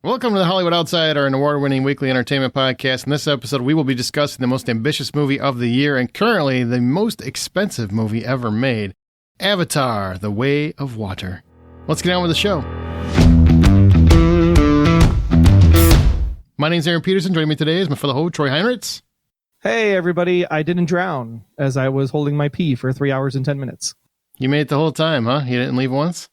Welcome to the Hollywood Outsider, an award-winning weekly entertainment podcast. In this episode, we will be discussing the most ambitious movie of the year and currently the most expensive movie ever made, Avatar: The Way of Water. Let's get on with the show. My name's Aaron Peterson. Joining me today is my fellow host, Troy Heinrichs. Hey, everybody. I didn't drown as I was holding my pee for 3 hours and 10 minutes. You made it the whole time, huh? You didn't leave once?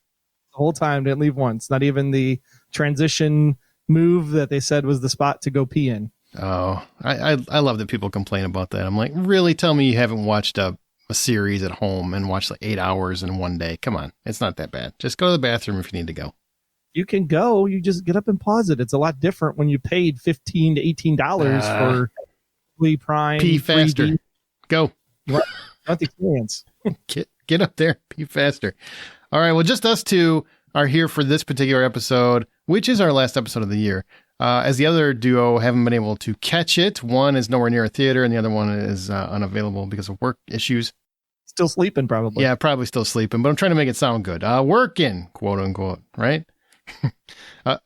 The whole time, didn't leave once. Not even the transition move that they said was the spot to go pee in. Oh, I love that people complain about that. I'm like, really? Tell me you haven't watched a series at home and watched like 8 hours in one day. Come on. It's not that bad. Just go to the bathroom if you need to go. You can go. You just get up and pause it. It's a lot different when you paid $15 to $18 for Prime. Pee faster. 3D. Go. You want the experience. Get up there. Pee faster. All right. Well, just us two are here for this particular episode, which is our last episode of the year. As the other duo haven't been able to catch it. One is nowhere near a theater and the other one is unavailable because of work issues. Still sleeping, probably. Yeah, probably still sleeping, but I'm trying to make it sound good. Working, quote unquote, right?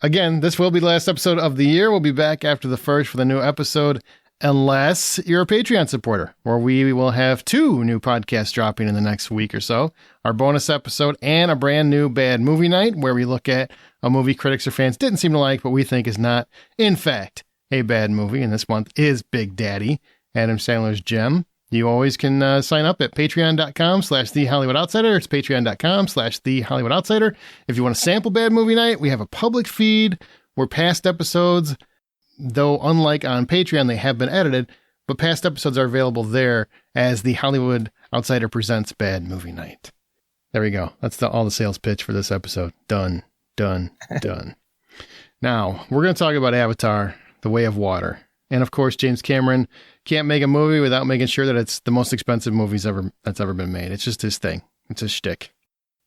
Again, this will be the last episode of the year. We'll be back after the first for the new episode, unless you're a Patreon supporter, where we will have 2 new podcasts dropping in the next week or so. Our bonus episode and a brand new Bad Movie Night, where we look at a movie critics or fans didn't seem to like, but we think is not, in fact, a bad movie. And this month is Big Daddy, Adam Sandler's gem. You always can sign up at patreon.com/The Hollywood Outsider. It's patreon.com/The Hollywood Outsider. If you want to sample Bad Movie Night, we have a public feed where past episodes, though unlike on Patreon, they have been edited, but past episodes are available there as The Hollywood Outsider presents Bad Movie Night. There we go. That's all the sales pitch for this episode. Done. Now, we're going to talk about Avatar: The Way of Water. And of course, James Cameron can't make a movie without making sure that it's the most expensive movie that's ever been made. It's just his thing. It's his shtick.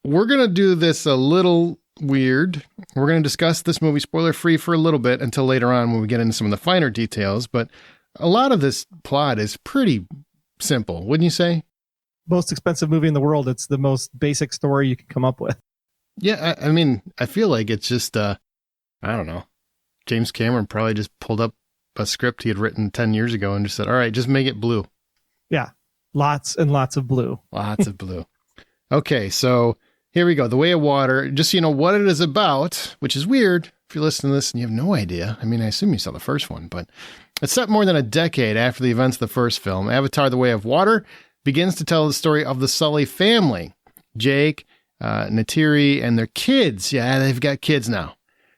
We're going to do this a little weird. We're going to discuss this movie spoiler-free for a little bit until later on when we get into some of the finer details. But a lot of this plot is pretty simple, wouldn't you say? Most expensive movie in the world. It's the most basic story you can come up with. Yeah, I mean, I feel like it's just, I don't know. James Cameron probably just pulled up a script he had written 10 years ago and just said, all right, just make it blue. Yeah, lots and lots of blue. Lots of blue. Okay, so here we go. The Way of Water, just so you know what it is about, which is weird if you're listening to this and you have no idea. I mean, I assume you saw the first one, but it's set more than a decade after the events of the first film. Avatar: The Way of Water begins to tell the story of the Sully family, Jake, Neytiri, and their kids. Yeah, they've got kids now.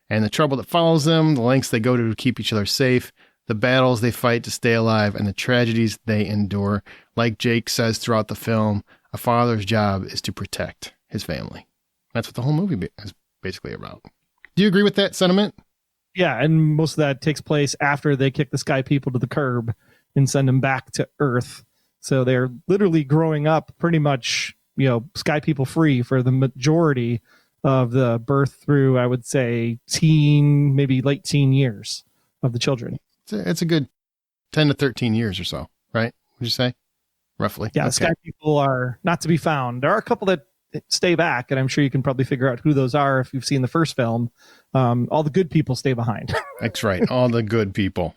And the trouble that follows them, the lengths they go to keep each other safe, the battles they fight to stay alive, and the tragedies they endure. Like Jake says throughout the film, a father's job is to protect his family. That's what the whole movie is basically about. Do you agree with that sentiment? Yeah, and most of that takes place after they kick the sky people to the curb and send them back to Earth. So they're literally growing up pretty much, sky people free for the majority of the birth through, I would say, teen, maybe late teen years of the children. It's a good 10 to 13 years or so, right? Would you say? Roughly. Yeah, okay. The sky people are not to be found. There are a couple that stay back, and I'm sure you can probably figure out who those are if you've seen the first film. All the good people stay behind. That's right. All the good people.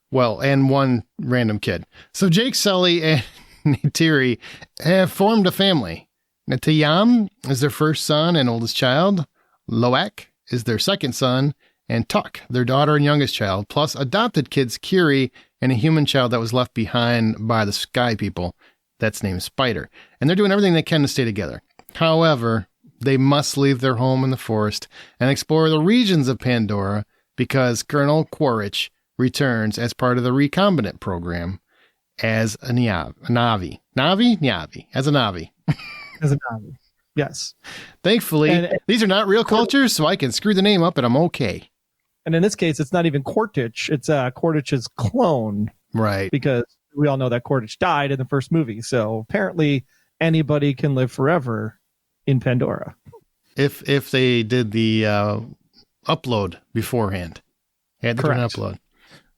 Well, and one random kid. So Jake, Sully, and Neytiri have formed a family. Natayam is their first son and oldest child. Loak is their second son. And Tuk, their daughter and youngest child, plus adopted kids Kiri and a human child that was left behind by the Sky People. That's named Spider. And they're doing everything they can to stay together. However, they must leave their home in the forest and explore the regions of Pandora because Colonel Quaritch returns as part of the recombinant program as a Navi. As a Navi. As a Navi. Yes. Thankfully, these are not real cultures, so I can screw the name up and I'm okay. And in this case, it's not even Quaritch. It's Quaritch's clone. Right. Because we all know that Quaritch died in the first movie. So apparently anybody can live forever in Pandora. If they did the upload beforehand. Had to do an upload.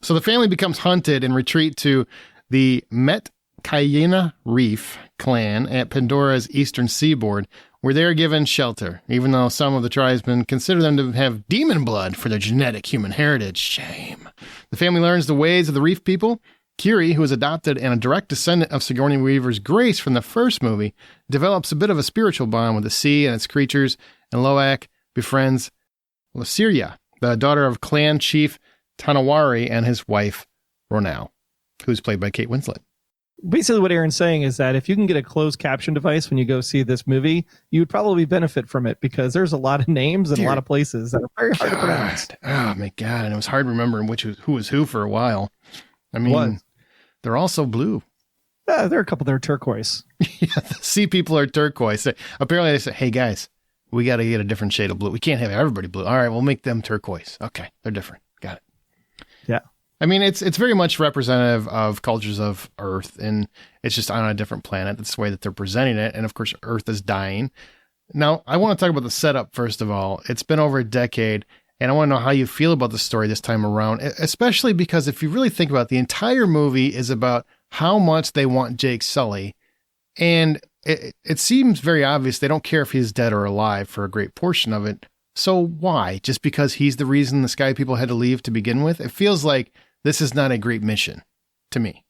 So the family becomes hunted and retreat to the Met Cayena Reef clan at Pandora's eastern seaboard, where they are given shelter, even though some of the tribesmen consider them to have demon blood for their genetic human heritage. Shame. The family learns the ways of the reef people. Kiri, who is adopted and a direct descendant of Sigourney Weaver's Grace from the first movie, develops a bit of a spiritual bond with the sea and its creatures, and Loak befriends Lysiria, the daughter of clan chief Tanawari, and his wife, Ronal, who's played by Kate Winslet. Basically what Aaron's saying is that if you can get a closed caption device when you go see this movie, you would probably benefit from it because there's a lot of names and a lot of places that are very hard to pronounce. Oh my God. And it was hard remembering who was who for a while. I mean, they're all so blue. Yeah, there are a couple that are turquoise. Yeah, the sea people are turquoise. Apparently they said, hey guys, we got to get a different shade of blue. We can't have everybody blue. All right, we'll make them turquoise. Okay, they're different. Got it. Yeah. I mean, it's very much representative of cultures of Earth, and it's just on a different planet. That's the way that they're presenting it. And of course, Earth is dying. Now, I want to talk about the setup first of all. It's been over a decade, and I want to know how you feel about the story this time around, especially because if you really think about it, the entire movie is about how much they want Jake Sully. And it seems very obvious they don't care if he's dead or alive for a great portion of it. So why? Just because he's the reason the Sky People had to leave to begin with? It feels like this is not a great mission to me.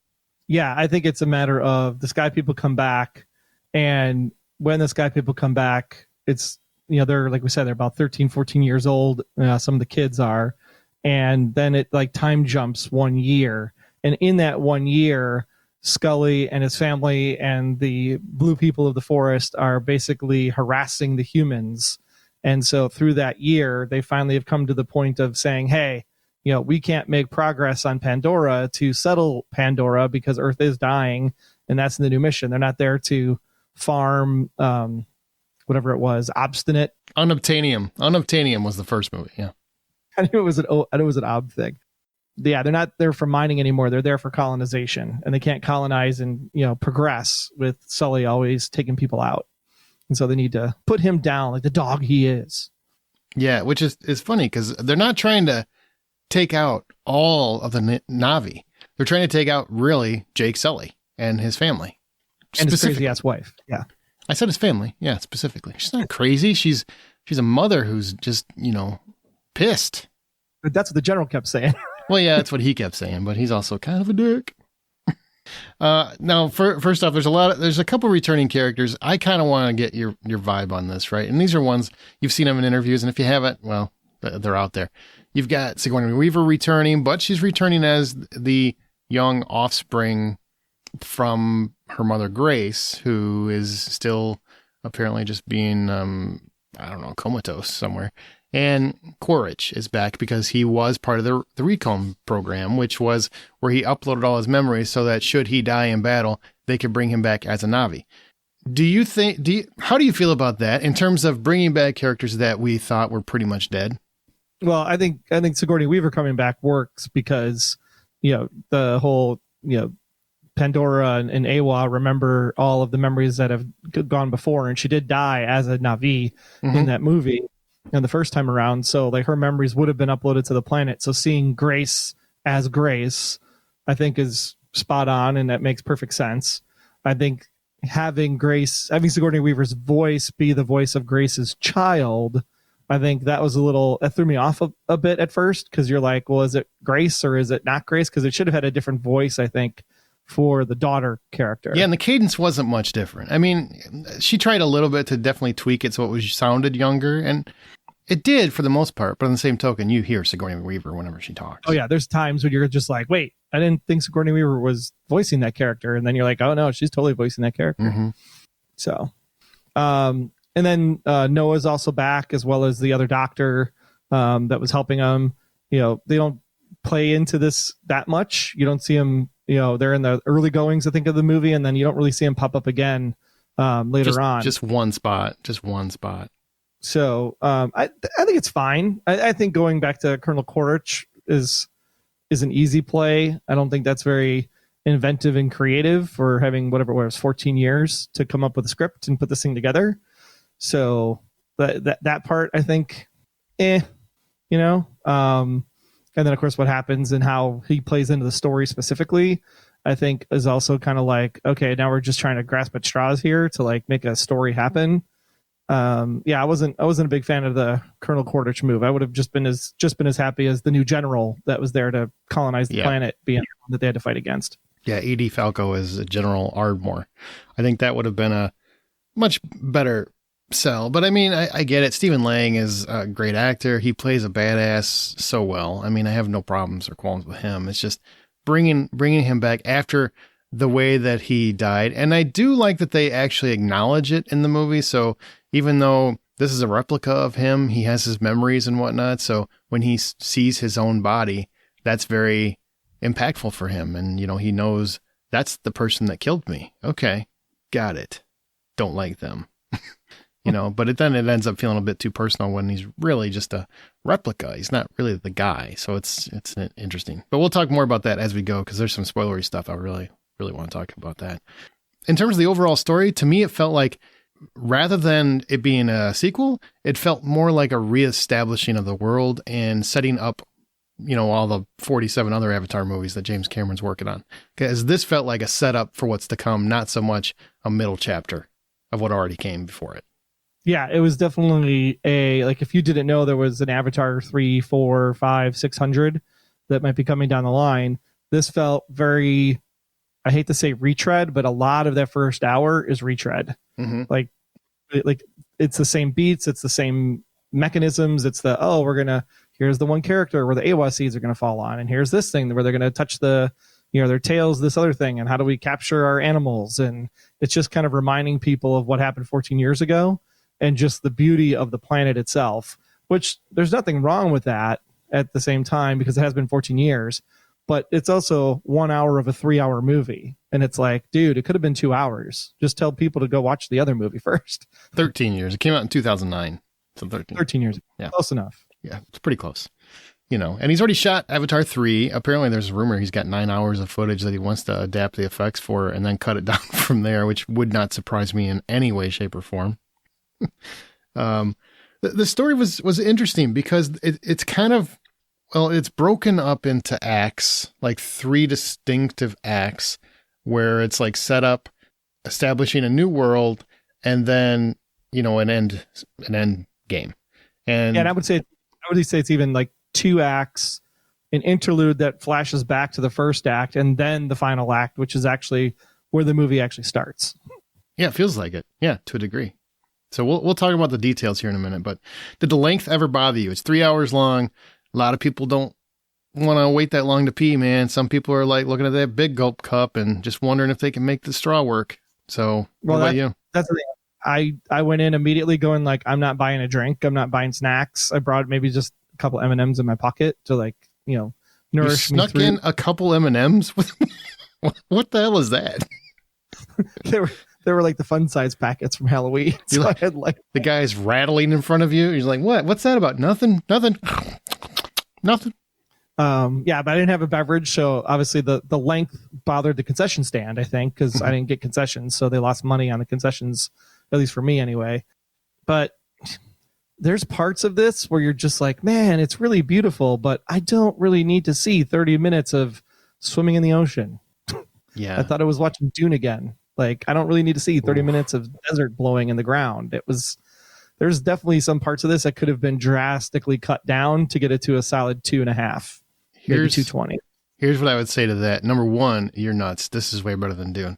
Yeah, I think it's a matter of the Sky People come back, and when the Sky People come back, it's, they're, like we said, they're about 13, 14 years old. Some of the kids are. And then it like time jumps 1 year. And in that 1 year, Scully and his family and the blue people of the forest are basically harassing the humans. And so through that year, they finally have come to the point of saying, hey, we can't make progress on Pandora to settle Pandora because Earth is dying. And that's the new mission. They're not there to farm, whatever it was, obstinate. Unobtainium. Unobtainium was the first movie. Yeah. I knew it was an ob thing. Yeah, they're not there for mining anymore. They're there for colonization, and they can't colonize and progress with Sully always taking people out. And so they need to put him down like the dog he is. Yeah, which is funny because they're not trying to take out all of the Na'vi. They're trying to take out really Jake Sully and his family. And his crazy ass wife. Yeah. I said his family. Yeah, specifically. She's not crazy. She's a mother who's just, pissed. But that's what the general kept saying. Well, yeah, that's what he kept saying, but he's also kind of a dick. Now, first off, there's a couple returning characters. I kind of want to get your vibe on this, right? And these are ones you've seen them in interviews, and if you haven't, well, they're out there. You've got Sigourney Weaver returning, but she's returning as the young offspring from her mother Grace, who is still apparently just being, comatose somewhere. And Quaritch is back because he was part of the Recon program, which was where he uploaded all his memories so that should he die in battle, they could bring him back as a Na'vi. How do you feel about that in terms of bringing back characters that we thought were pretty much dead? Well, I think Sigourney Weaver coming back works because, the whole, Pandora and Awa remember all of the memories that have gone before, and she did die as a Na'vi in that movie. And the first time around, so like her memories would have been uploaded to the planet. So seeing Grace as Grace, I think is spot on, and that makes perfect sense. I think having Sigourney Weaver's voice be the voice of Grace's child, I think that threw me off a bit at first, because you're like, well, is it Grace or is it not Grace? Because it should have had a different voice, I think, for the daughter character. Yeah, and the cadence wasn't much different. I mean, she tried a little bit to definitely tweak it so it sounded younger, and it did for the most part, but on the same token, you hear Sigourney Weaver whenever she talks. Oh yeah, there's times when you're just like, wait, I didn't think Sigourney Weaver was voicing that character, and then you're like, oh no, she's totally voicing that character. Mm-hmm. So, and then Noah's also back, as well as the other doctor that was helping him. They don't play into this that much. You don't see him. They're in the early goings, I think, of the movie, and then you don't really see him pop up again later on. Just one spot. So I think it's fine. I think going back to Colonel Quaritch is an easy play. I don't think that's very inventive and creative for having whatever it was, 14 years to come up with a script and put this thing together. So that part, I think, And then, of course, what happens and how he plays into the story specifically, I think is also kind of like, okay, now we're just trying to grasp at straws here to like make a story happen. I wasn't a big fan of the Colonel Quaritch move. I would have just been as happy as the new general that was there to colonize the planet being that they had to fight against. Yeah, Edie Falco as General Ardmore. I think that would have been a much better sell. But I mean, I get it. Stephen Lang is a great actor. He plays a badass so well. I mean, I have no problems or qualms with him. It's just bringing him back after the way that he died. And I do like that they actually acknowledge it in the movie. So even though this is a replica of him, he has his memories and whatnot. So when he sees his own body, that's very impactful for him. And, he knows that's the person that killed me. Okay, got it. Don't like them. But then it ends up feeling a bit too personal when he's really just a replica. He's not really the guy. So it's interesting. But we'll talk more about that as we go, because there's some spoilery stuff I really want to talk about that. In terms of the overall story, to me, it felt like rather than it being a sequel, it felt more like a reestablishing of the world and setting up, all the 47 other Avatar movies that James Cameron's working on. Because this felt like a setup for what's to come, not so much a middle chapter of what already came before it. Yeah, it was definitely if you didn't know there was an Avatar 3, 4, 5, 600 that might be coming down the line, this felt very, I hate to say retread, but a lot of that first hour is retread. Mm-hmm. Like it's the same beats, it's the same mechanisms. It's here's the one character where the AWA seeds are going to fall on, and here's this thing where they're going to touch their tails, this other thing, and how do we capture our animals? And it's just kind of reminding people of what happened 14 years ago and just the beauty of the planet itself, which there's nothing wrong with that at the same time because it has been 14 years, but it's also 1 hour of a 3-hour movie. And it's like, dude, it could have been 2 hours. Just tell people to go watch the other movie first. 13 years. It came out in 2009. So 13 years. Yeah. Close enough. Yeah, it's pretty close. And he's already shot Avatar 3. Apparently there's a rumor he's got 9 hours of footage that he wants to adapt the effects for and then cut it down from there, which would not surprise me in any way, shape, or form. The story was interesting because it's kind of, it's broken up into acts, like 3 distinctive acts where it's like set up, establishing a new world, and then, an end game. And I would say it's even like 2 acts, an interlude that flashes back to the first act, and then the final act, which is actually where the movie actually starts. Yeah, it feels like it. Yeah, to a degree. So we'll talk about the details here in a minute, but did the length ever bother you? It's 3 hours long. A lot of people don't want to wait that long to pee, man. Some people are like looking at that big gulp cup and just wondering if they can make the straw work. So what about you? That's the thing. I went in immediately going like, I'm not buying a drink. I'm not buying snacks. I brought maybe just a couple M&Ms in my pocket to nourish you snuck me through. In a couple M&Ms? What the hell is that? They were like the fun size packets from Halloween. So I had the guy's rattling in front of you. He's like, what? What's that about? Nothing. Nothing. But I didn't have a beverage. So obviously the length bothered the concession stand, I think, because I didn't get concessions. So they lost money on the concessions, at least for me anyway. But there's parts of this where you're just like, man, it's really beautiful, but I don't really need to see 30 minutes of swimming in the ocean. Yeah. I thought I was watching Dune again. Like, I don't really need to see 30 minutes of desert blowing in the ground. There's definitely some parts of this that could have been drastically cut down to get it to a solid 2.5, maybe 2:20. Here's what I would say to that. Number one, you're nuts. This is way better than Dune.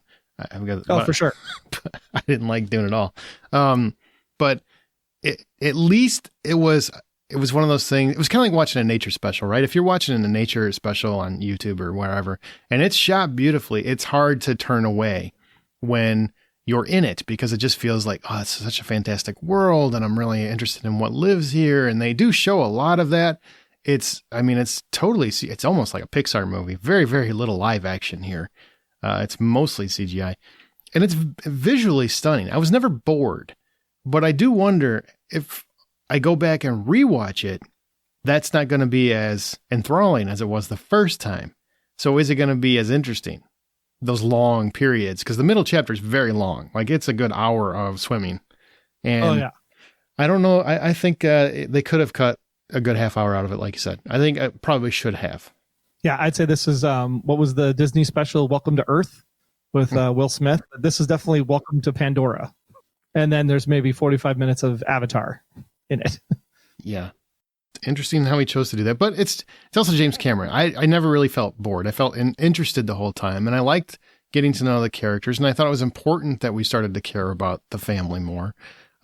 For sure. I didn't like Dune at all. But at least it was one of those things. It was kind of like watching a nature special, right? If you're watching a nature special on YouTube or wherever, and it's shot beautifully, it's hard to turn away when you're in it because it just feels like, oh, it's such a fantastic world and I'm really interested in what lives here. And they do show a lot of that. It's almost like a Pixar movie. Very, very little live action here. It's mostly CGI and it's visually stunning. I was never bored, but I do wonder if I go back and rewatch it, that's not going to be as enthralling as it was the first time. So is it going to be as interesting? Those long periods, because the middle chapter is very long. Like it's a good hour of swimming. And I don't know. I think they could have cut a good half hour out of it. Like you said, I think I probably should have. Yeah. I'd say this is, what was the Disney special Welcome to Earth with Will Smith. This is definitely Welcome to Pandora. And then there's maybe 45 minutes of Avatar in it. Yeah. Interesting how he chose to do that. But it's also James Cameron. I never really felt bored. I felt interested the whole time. And I liked getting to know the characters. And I thought it was important that we started to care about the family more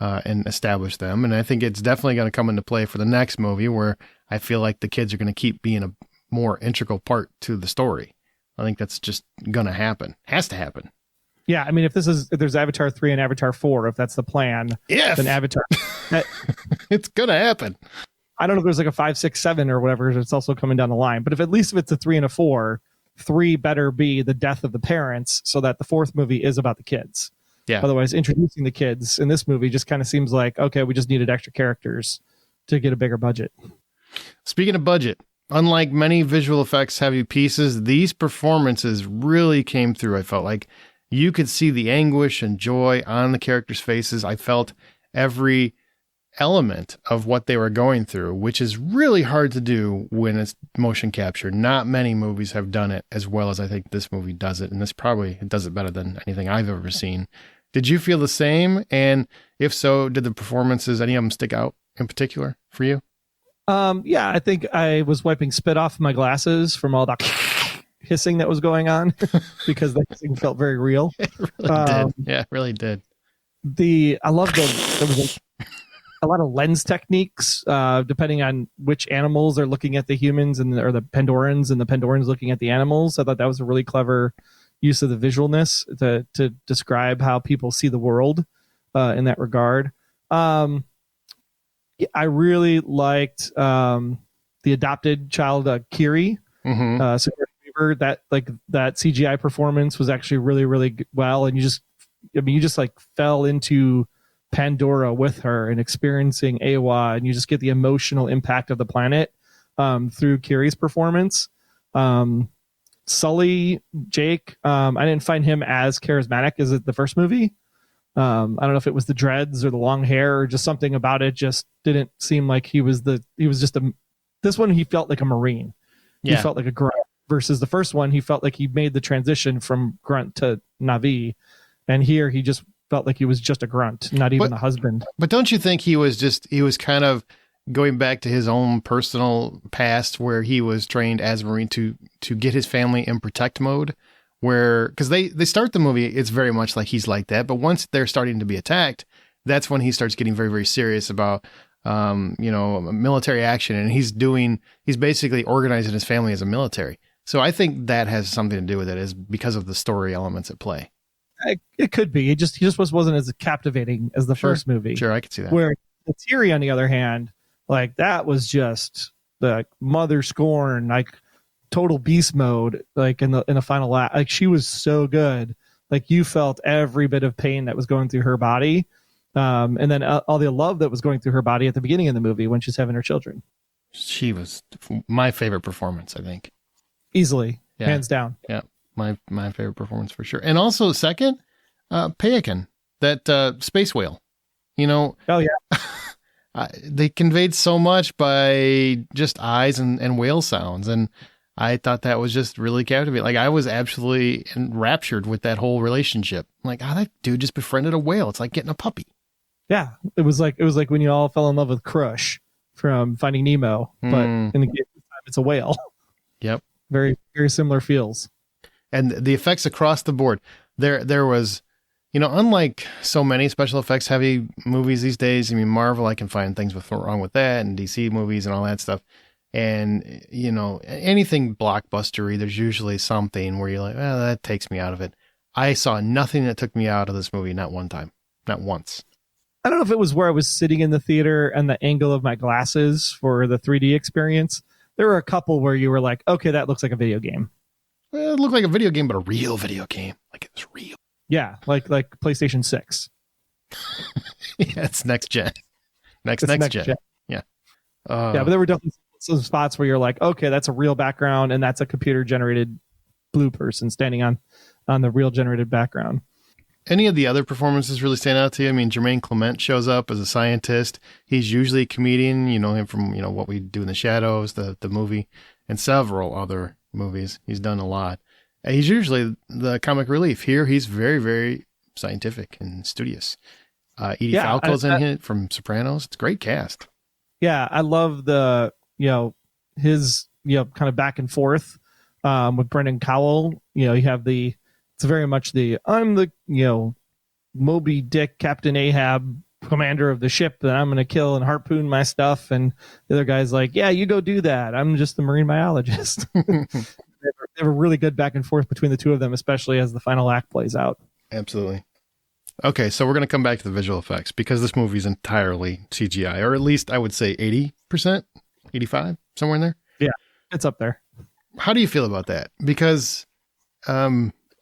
and establish them. And I think it's definitely going to come into play for the next movie, where I feel like the kids are going to keep being a more integral part to the story. I think that's just going to happen. Has to happen. Yeah, I mean, if there's Avatar 3 and Avatar 4, if that's the plan, then Avatar. It's going to happen. I don't know if there's like a 5, 6, 7 or whatever. It's also coming down the line. But if it's a 3 and a 4, 3 better be the death of the parents, so that the fourth movie is about the kids. Yeah. Otherwise, introducing the kids in this movie just kind of seems like, okay, we just needed extra characters to get a bigger budget. Speaking of budget, unlike many visual effects heavy pieces, these performances really came through. I felt like you could see the anguish and joy on the characters' faces. I felt every element of what they were going through, which is really hard to do when it's motion capture. Not many movies have done it as well as I think this movie does it. And it does it better than anything I've ever seen. Did you feel the same? And if so, did the performances, any of them stick out in particular for you? Yeah, I think I was wiping spit off my glasses from all that hissing that was going on because the hissing felt very real. It really did. Yeah, it really did. I love there was a lot of lens techniques, depending on which animals are looking at the humans or the Pandorans, and the Pandorans looking at the animals. I thought that was a really clever use of the visualness to describe how people see the world in that regard. I really liked the adopted child, Kiri. So that CGI performance was actually really, really well. And you just like fell into Pandora with her and experiencing Awa, and you just get the emotional impact of the planet through Kiri's performance. Sully, Jake, I didn't find him as charismatic as the first movie. I don't know if it was the dreads or the long hair or just something about it just didn't seem like this one he felt like a Marine. Yeah. He felt like a grunt, versus the first one he felt like he made the transition from grunt to Na'vi, and here he just felt like he was just a grunt, not even a husband. But don't you think he was kind of going back to his own personal past, where he was trained as a Marine to get his family in protect mode? Because they start the movie, it's very much like he's like that. But once they're starting to be attacked, that's when he starts getting very, very serious about, military action. And he's basically organizing his family as a military. So I think that has something to do with it, is because of the story elements at play. It could be. He just wasn't as captivating as the first movie. Sure, I could see that. Where Neytiri, on the other hand, like that was just the mother scorn, like total beast mode, like in the final act. Like she was so good. Like you felt every bit of pain that was going through her body, and then all the love that was going through her body at the beginning of the movie when she's having her children. She was my favorite performance, I think. Easily, hands down. Yeah. My favorite performance for sure. And also second, Payakan, that space whale, Oh yeah. They conveyed so much by just eyes and whale sounds. And I thought that was just really captivating. Like I was absolutely enraptured with that whole relationship. I'm like, that dude just befriended a whale. It's like getting a puppy. Yeah. It was like when you all fell in love with Crush from Finding Nemo, but in the game this time it's a whale. Yep. Very, very similar feels. And the effects across the board, there was, unlike so many special effects heavy movies these days, I mean, Marvel, I can find things wrong with that, and DC movies and all that stuff. And, anything blockbustery, there's usually something where you're like, that takes me out of it. I saw nothing that took me out of this movie, not one time, not once. I don't know if it was where I was sitting in the theater and the angle of my glasses for the 3D experience. There were a couple where you were like, okay, that looks like a video game. Well, it looked like a video game, but a real video game. Like it was real. Yeah, like PlayStation 6. Yeah, it's next gen. Next gen. Yeah. Yeah, but there were definitely some spots where you're like, okay, that's a real background, and that's a computer-generated blue person standing on the real generated background. Any of the other performances really stand out to you? I mean, Jermaine Clement shows up as a scientist. He's usually a comedian. You know him from, What We Do in the Shadows, the movie, and several other movies. He's done a lot. He's usually the comic relief. Here, he's very, very scientific and studious. Edie Falco's in it from Sopranos. It's a great cast. Yeah, I love the, his, kind of back and forth with Brendan Cowell. You have it's very much I'm the, Moby Dick, Captain Ahab, commander of the ship that I'm going to kill and harpoon my stuff. And the other guy's like, yeah, you go do that. I'm just the marine biologist. They have a really good back and forth between the two of them, especially as the final act plays out. Absolutely. Okay, so we're going to come back to the visual effects because this movie is entirely CGI, or at least I would say 80%, 85, somewhere in there. Yeah, it's up there. How do you feel about that? Because,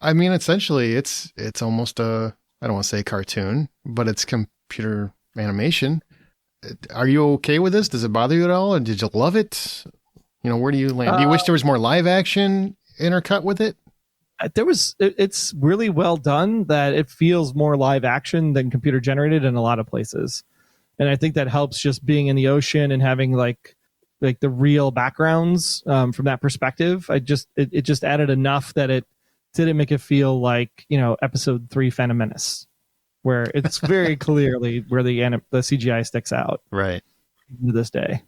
essentially it's almost I don't want to say cartoon, but it's computer animation. Are you okay with this? Does it bother you at all? And did you love it? Where do you land? Do you wish there was more live action intercut with it? It's really well done that it feels more live action than computer generated in a lot of places. And I think that helps just being in the ocean and having like the real backgrounds from that perspective. It just added enough that it didn't make it feel like, episode 3 Phantom Menace, where it's very clearly where the CGI sticks out. Right. To this day.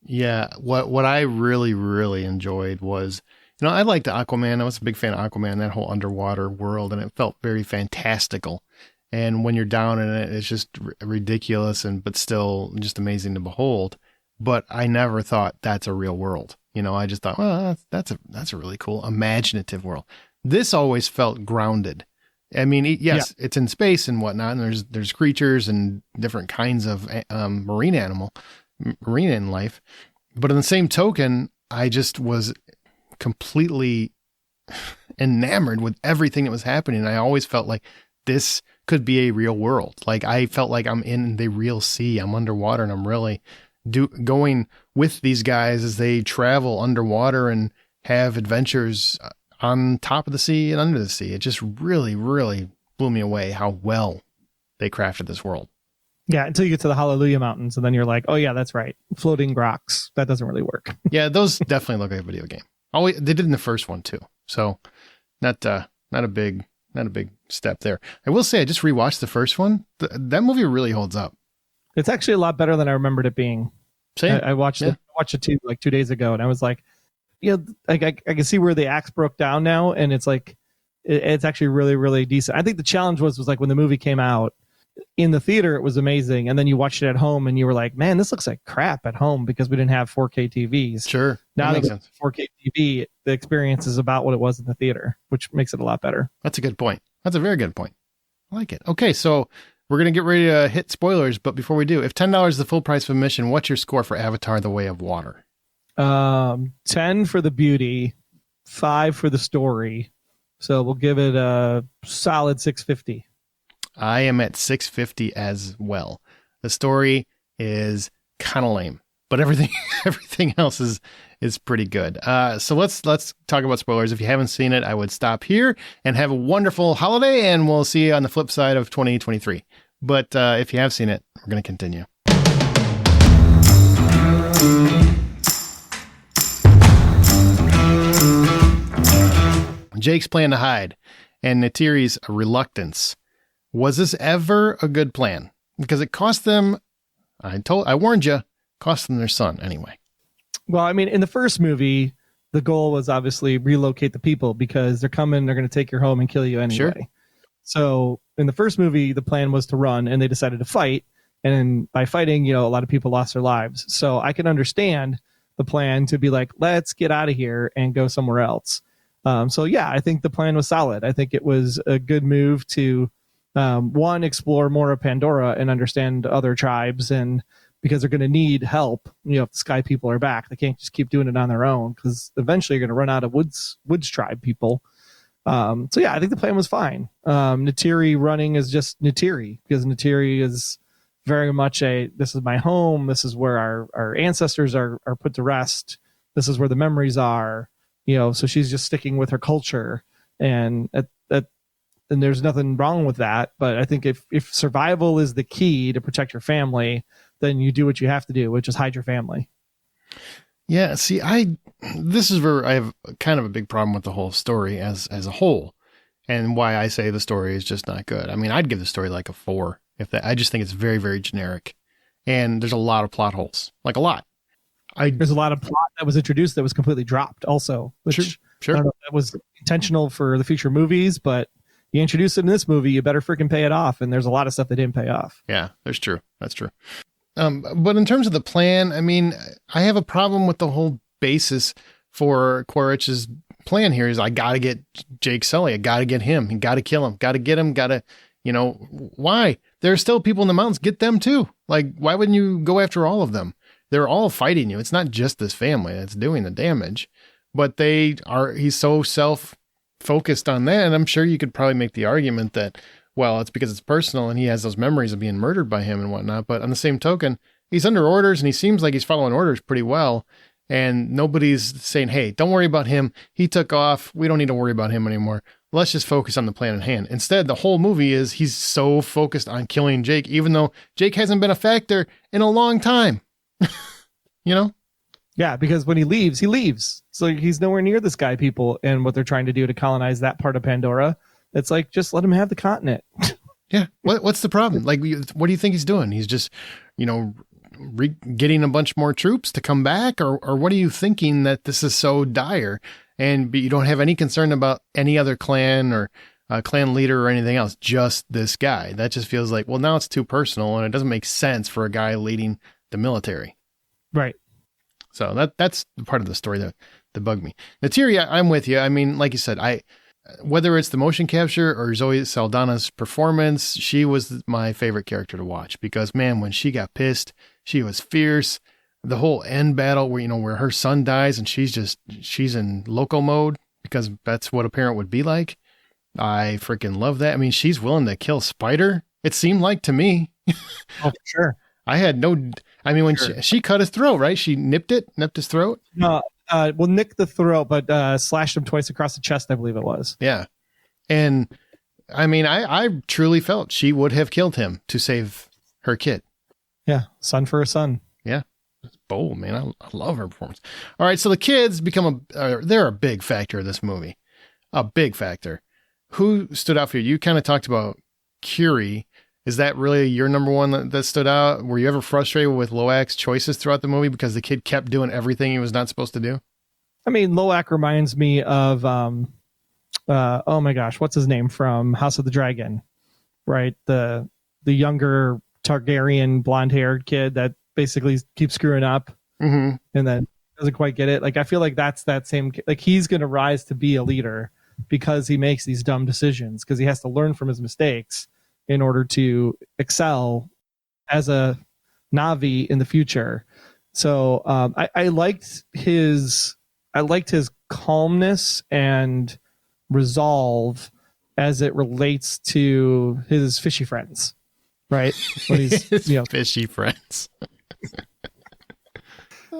Yeah. What I really, really enjoyed was, I liked Aquaman. I was a big fan of Aquaman, that whole underwater world, and it felt very fantastical. And when you're down in it, it's just ridiculous but still just amazing to behold. But I never thought that's a real world. I just thought, well, that's a really cool imaginative world. This always felt grounded. Yes, It's in space and whatnot, and there's creatures and different kinds of marine life. But in the same token, I just was completely enamored with everything that was happening. I always felt like this could be a real world. Like I felt like I'm in the real sea. I'm underwater, and I'm really going with these guys as they travel underwater and have adventures on top of the sea and under the sea. It just really, really blew me away how well they crafted this world. Yeah, until you get to the Hallelujah Mountains, and then you're like, oh yeah, that's right. Floating rocks. That doesn't really work. Yeah, those definitely look like a video game. They did in the first one too. So not a big step there. I will say I just rewatched the first one. That movie really holds up. It's actually a lot better than I remembered it being. Same. I watched it too, like 2 days ago, and I was like, I can see where the acts broke down now, and it's like it's actually really, really decent. I think the challenge was like when the movie came out in the theater, it was amazing, and then you watched it at home, and you were like, man, this looks like crap at home because we didn't have 4K TVs. Sure. Now that it's 4K TV, the experience is about what it was in the theater, which makes it a lot better. That's a good point. That's a very good point. I like it. Okay, so we're going to get ready to hit spoilers, but before we do, if $10 is the full price of admission, what's your score for Avatar: The Way of Water? 10 for the beauty, 5 for the story. So we'll give it a solid 650. I am at 650 as well. The story is kind of lame, but everything else is pretty good. So let's talk about spoilers. If you haven't seen it, I would stop here and have a wonderful holiday, and we'll see you on the flip side of 2023. But if you have seen it, we're going to continue. Jake's plan to hide and Neytiri's reluctance. Was this ever a good plan? Because it cost them, I warned you, cost them their son anyway. Well, in the first movie, the goal was obviously relocate the people because they're coming, they're going to take your home and kill you anyway. Sure. So in the first movie, the plan was to run, and they decided to fight. And by fighting, a lot of people lost their lives. So I can understand the plan to be like, let's get out of here and go somewhere else. So yeah, I think the plan was solid. I think it was a good move to, one, explore more of Pandora and understand other tribes, and because they're going to need help. If the Sky people are back, they can't just keep doing it on their own because eventually you're going to run out of woods tribe people. So yeah, I think the plan was fine. Neytiri running is just Neytiri because Neytiri is very much this is my home. This is where our ancestors are put to rest. This is where the memories are. So she's just sticking with her culture, and and there's nothing wrong with that. But I think if survival is the key to protect your family, then you do what you have to do, which is hide your family. Yeah. See, this is where I have kind of a big problem with the whole story as a whole, and why I say the story is just not good. I'd give the story like a 4. I just think it's very, very generic. And there's a lot of plot holes, like a lot. There's a lot of plot that was introduced that was completely dropped also, which sure. I don't know if that was intentional for the future movies, but you introduce it in this movie, you better freaking pay it off. And there's a lot of stuff that didn't pay off. Yeah, that's true. That's true. But in terms of the plan, I mean, I have a problem with the whole basis for Quaritch's plan here is I got to get Jake Sully. I got to get him. You got to kill him. Got to get him. Got to, why? There are still people in the mountains. Get them too. Like, why wouldn't you go after all of them? They're all fighting you. It's not just this family that's doing the damage, but he's so self-focused on that. And I'm sure you could probably make the argument that, well, it's because it's personal and he has those memories of being murdered by him and whatnot. But on the same token, he's under orders and he seems like he's following orders pretty well. And nobody's saying, hey, don't worry about him. He took off. We don't need to worry about him anymore. Let's just focus on the plan at hand. Instead, the whole movie is he's so focused on killing Jake, even though Jake hasn't been a factor in a long time. Yeah, because when he leaves. So he's nowhere near the sky people and what they're trying to do to colonize that part of Pandora. It's like, just let him have the continent. Yeah. What's the problem? Like, what do you think he's doing? He's just, getting a bunch more troops to come back, or what are you thinking that this is so dire and you don't have any concern about any other clan or clan leader or anything else, just this guy? That just feels like, well, now it's too personal and it doesn't make sense for a guy leading the military. Right. So that's the part of the story that bugged me. Neytiri, I'm with you. I mean, like you said, whether it's the motion capture or Zoe Saldana's performance, she was my favorite character to watch because, man, when she got pissed, she was fierce. The whole end battle where her son dies and she's in loco mode because that's what a parent would be like. I freaking love that. I mean, she's willing to kill Spider. It seemed like to me. Oh, for sure. When she cut his throat, right? She nipped his throat. No, nick the throat, but slashed him twice across the chest, I believe it was. Yeah. And I mean, I truly felt she would have killed him to save her kid. Yeah. Son for a son. Yeah. It's bold, man. I love her performance. All right. So the kids they're a big factor in this movie. A big factor. Who stood out for you? You kind of talked about Curie. Is that really your number one that stood out? Were you ever frustrated with Loak's choices throughout the movie because the kid kept doing everything he was not supposed to do? I mean, Loak reminds me of, oh my gosh, what's his name from House of the Dragon, right? The younger Targaryen blonde-haired kid that basically keeps screwing up and then doesn't quite get it. Like, I feel like that's that same, like he's going to rise to be a leader because he makes these dumb decisions because he has to learn from his mistakes in order to excel as a Na'vi in the future. So I liked his calmness and resolve as it relates to his fishy friends, right? When he's fishy friends.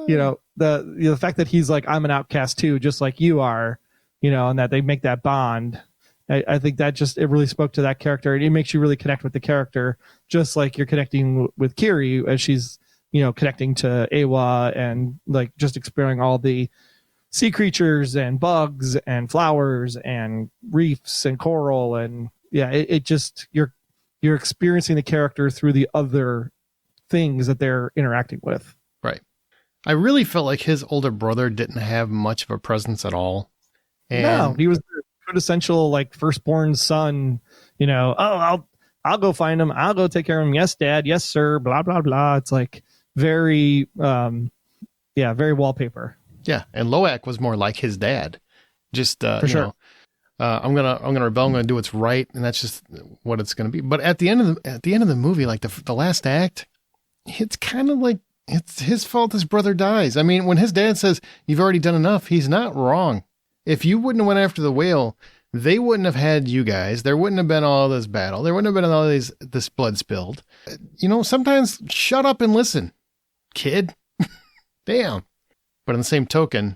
The fact that he's like, I'm an outcast too, just like you are, and that they make that bond. I think that it really spoke to that character. It makes you really connect with the character, just like you're connecting with Kiri as she's, connecting to Awa and like just exploring all the sea creatures and bugs and flowers and reefs and coral. And yeah, you're experiencing the character through the other things that they're interacting with. Right. I really felt like his older brother didn't have much of a presence at all. No, he was the quintessential like firstborn son, I'll go find him. I'll go take care of him. Yes, Dad. Yes, sir. Blah, blah, blah. It's like very, very wallpaper. Yeah. And Loak was more like his dad. Just, for sure. I'm going to rebel. I'm going to do what's right. And that's just what it's going to be. But at the end of the movie, like the last act, it's kind of like it's his fault his brother dies. I mean, when his dad says you've already done enough, he's not wrong. If you wouldn't have went after the whale, they wouldn't have had you guys. There wouldn't have been all this battle. There wouldn't have been all this blood spilled. Sometimes shut up and listen, kid. Damn. But on the same token,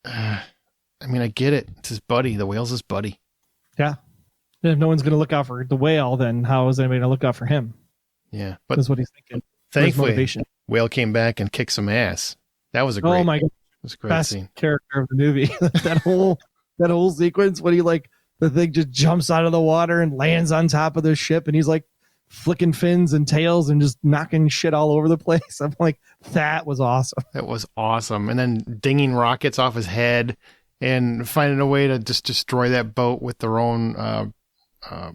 I get it. It's his buddy. The whale's his buddy. Yeah. And if no one's going to look out for the whale, then how is anybody going to look out for him? Yeah. But that's what he's thinking. Thankfully, whale came back and kicked some ass. That was a great. Oh my God. It was a great best scene. Character of the movie. that whole sequence when he the thing just jumps out of the water and lands on top of the ship and he's like flicking fins and tails and just knocking shit all over the place. I'm like, that was awesome. That was awesome. And then dinging rockets off his head and finding a way to just destroy that boat with their own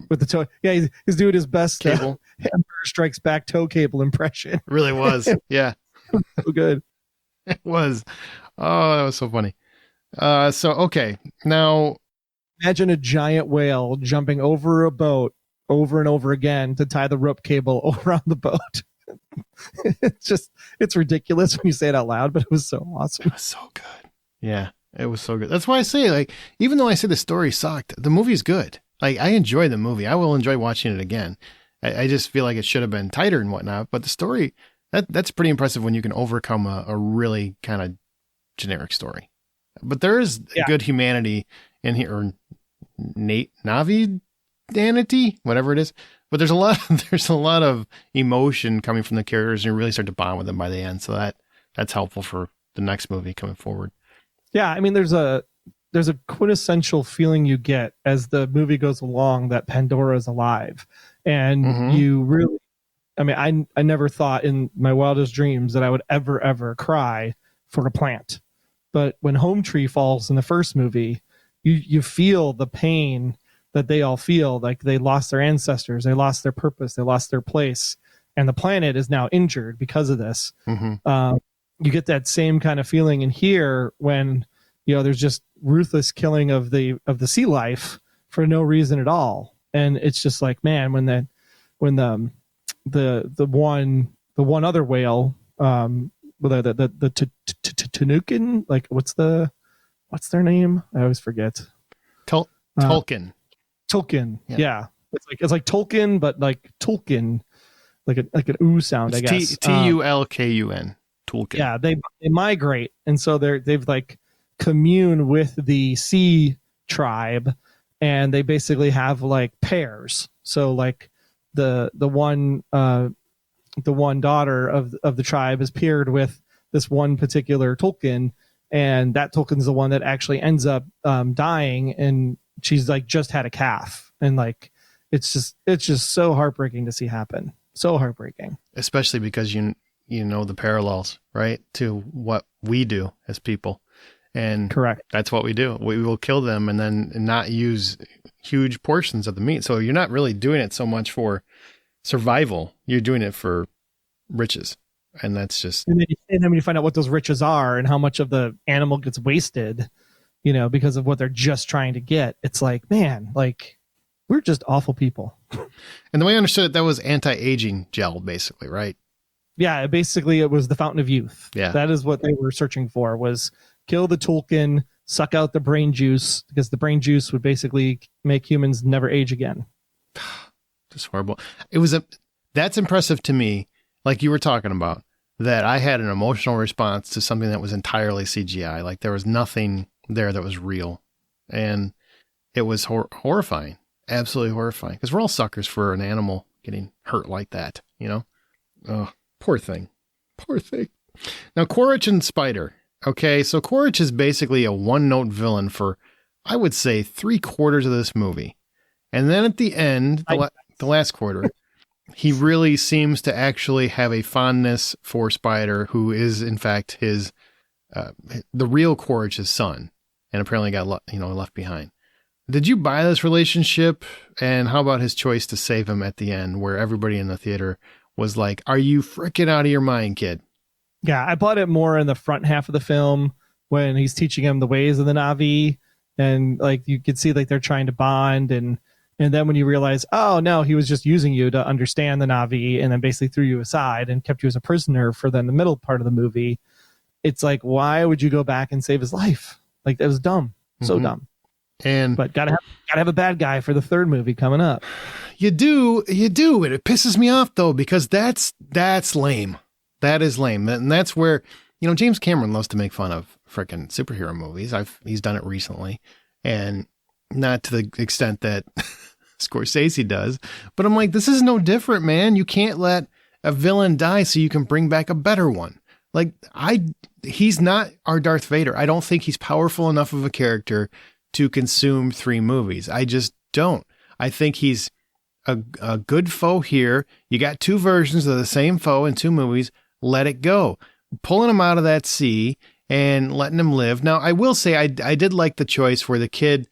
with the toe. Yeah, he's doing his best cable. Empire Strikes Back toe cable impression. It really was. Yeah. So good. It was. Oh, that was so funny. Okay. Now imagine a giant whale jumping over a boat over and over again to tie the rope cable around the boat. It's ridiculous when you say it out loud, but it was so awesome. It was so good. Yeah, it was so good. That's why I say, like, even though I say the story sucked, the movie's good. Like, I enjoy the movie. I will enjoy watching it again. I just feel like it should have been tighter and whatnot, but the story, that's pretty impressive when you can overcome a really kind of generic story. But there is good humanity in here, or Navi danity, whatever it is. But there's a lot of emotion coming from the characters, and you really start to bond with them by the end. So that's helpful for the next movie coming forward. Yeah, I mean, there's a quintessential feeling you get as the movie goes along that Pandora is alive, and you really, I mean, I never thought in my wildest dreams that I would ever cry for a plant, but when Home Tree falls in the first movie, you feel the pain that they all feel, like they lost their ancestors, they lost their purpose, they lost their place, and the planet is now injured because of this. You get that same kind of feeling in here when, you know, there's just ruthless killing of the sea life for no reason at all, and it's just like, man, when the one other whale, the Tanukin, like what's their name? I always forget. Tolkien. Tolkien, yeah. It's like Tolkien, but like Tolkien, like an ooh sound, I guess. Tulkun. Tolkien. Yeah, they migrate, and so they've like commune with the sea tribe, and they basically have like pairs. So like the one daughter of the tribe is paired with this one particular Tolkien, and that Tolkien's the one that actually ends up dying, and she's like just had a calf, and like it's just so heartbreaking to see happen. So heartbreaking, especially because you know the parallels, right, to what we do as people. And correct, that's what we do. We will kill them and then not use huge portions of the meat. So you're not really doing it so much for survival. You're doing it for riches. And that's just, and then when you find out what those riches are and how much of the animal gets wasted, you know, because of what they're just trying to get, it's like, man, like we're just awful people. And the way I understood it, that was anti-aging gel, basically, right? Yeah, basically it was the fountain of youth. Yeah, that is what they were searching for, was kill the Tolkien, suck out the brain juice, because the brain juice would basically make humans never age again. Just horrible. That's impressive to me. Like you were talking about, that I had an emotional response to something that was entirely CGI. Like there was nothing there that was real. And it was horrifying. Absolutely horrifying. Because we're all suckers for an animal getting hurt like that, you know? Oh, poor thing. Poor thing. Now, Quaritch and Spider. Okay, so Quaritch is basically a one-note villain for, I would say, 3/4 of this movie. And then at the end, the last quarter, he really seems to actually have a fondness for Spider, who is, in fact, his the real Quaritch's son, and apparently got left behind. Did you buy this relationship? And how about his choice to save him at the end, where everybody in the theater was like, "Are you freaking out of your mind, kid?" Yeah, I bought it more in the front half of the film when he's teaching him the ways of the Na'vi, and like you could see like they're trying to bond, and then when you realize, oh no, he was just using you to understand the Na'vi, and then basically threw you aside and kept you as a prisoner for then the middle part of the movie. It's like, why would you go back and save his life? Like that was dumb, so dumb. But gotta have a bad guy for the third movie coming up. You do, and it pisses me off though, because that's lame. That is lame. And that's where, James Cameron loves to make fun of freaking superhero movies. He's done it recently, and not to the extent that Scorsese does, but I'm like, this is no different, man. You can't let a villain die so you can bring back a better one. Like he's not our Darth Vader. I don't think he's powerful enough of a character to consume 3 movies. I just don't. I think he's a good foe here. You got two versions of the same foe in two movies. Let it go. Pulling him out of that sea and letting him live. Now, I will say I did like the choice where the kid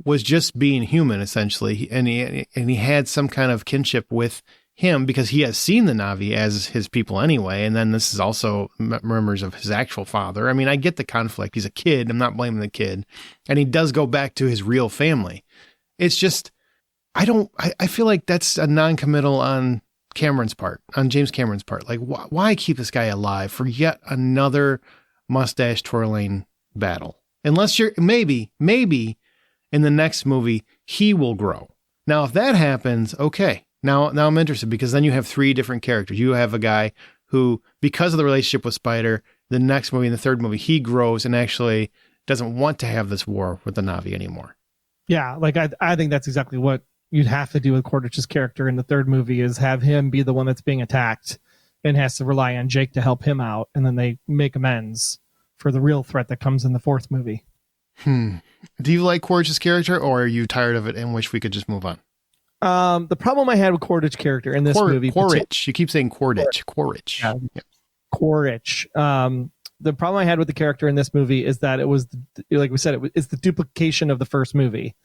was just being human, essentially, and he had some kind of kinship with him because he has seen the Na'vi as his people anyway, and then this is also murmurs of his actual father. I mean, I get the conflict. He's a kid. I'm not blaming the kid. And he does go back to his real family. It's just, I feel like that's a non-committal on Cameron's part, on James Cameron's part. Like, why keep this guy alive for yet another mustache twirling battle? Unless you're, maybe in the next movie, he will grow. Now, if that happens, okay. Now I'm interested because then you have three different characters. You have a guy who, because of the relationship with Spider, the next movie, in the third movie, he grows and actually doesn't want to have this war with the Na'vi anymore. Yeah, like I think that's exactly what you'd have to do with Quaritch's character in the third movie, is have him be the one that's being attacked and has to rely on Jake to help him out, and then they make amends for the real threat that comes in the fourth movie. Do you like Quaritch's character, or are you tired of it and wish we could just move on? The problem I had with Quaritch's character in this movie... Quaritch. You keep saying Quaritch. Quaritch. Yeah. Yep. Quaritch. The problem I had with the character in this movie is that it was, like we said, it's the duplication of the first movie.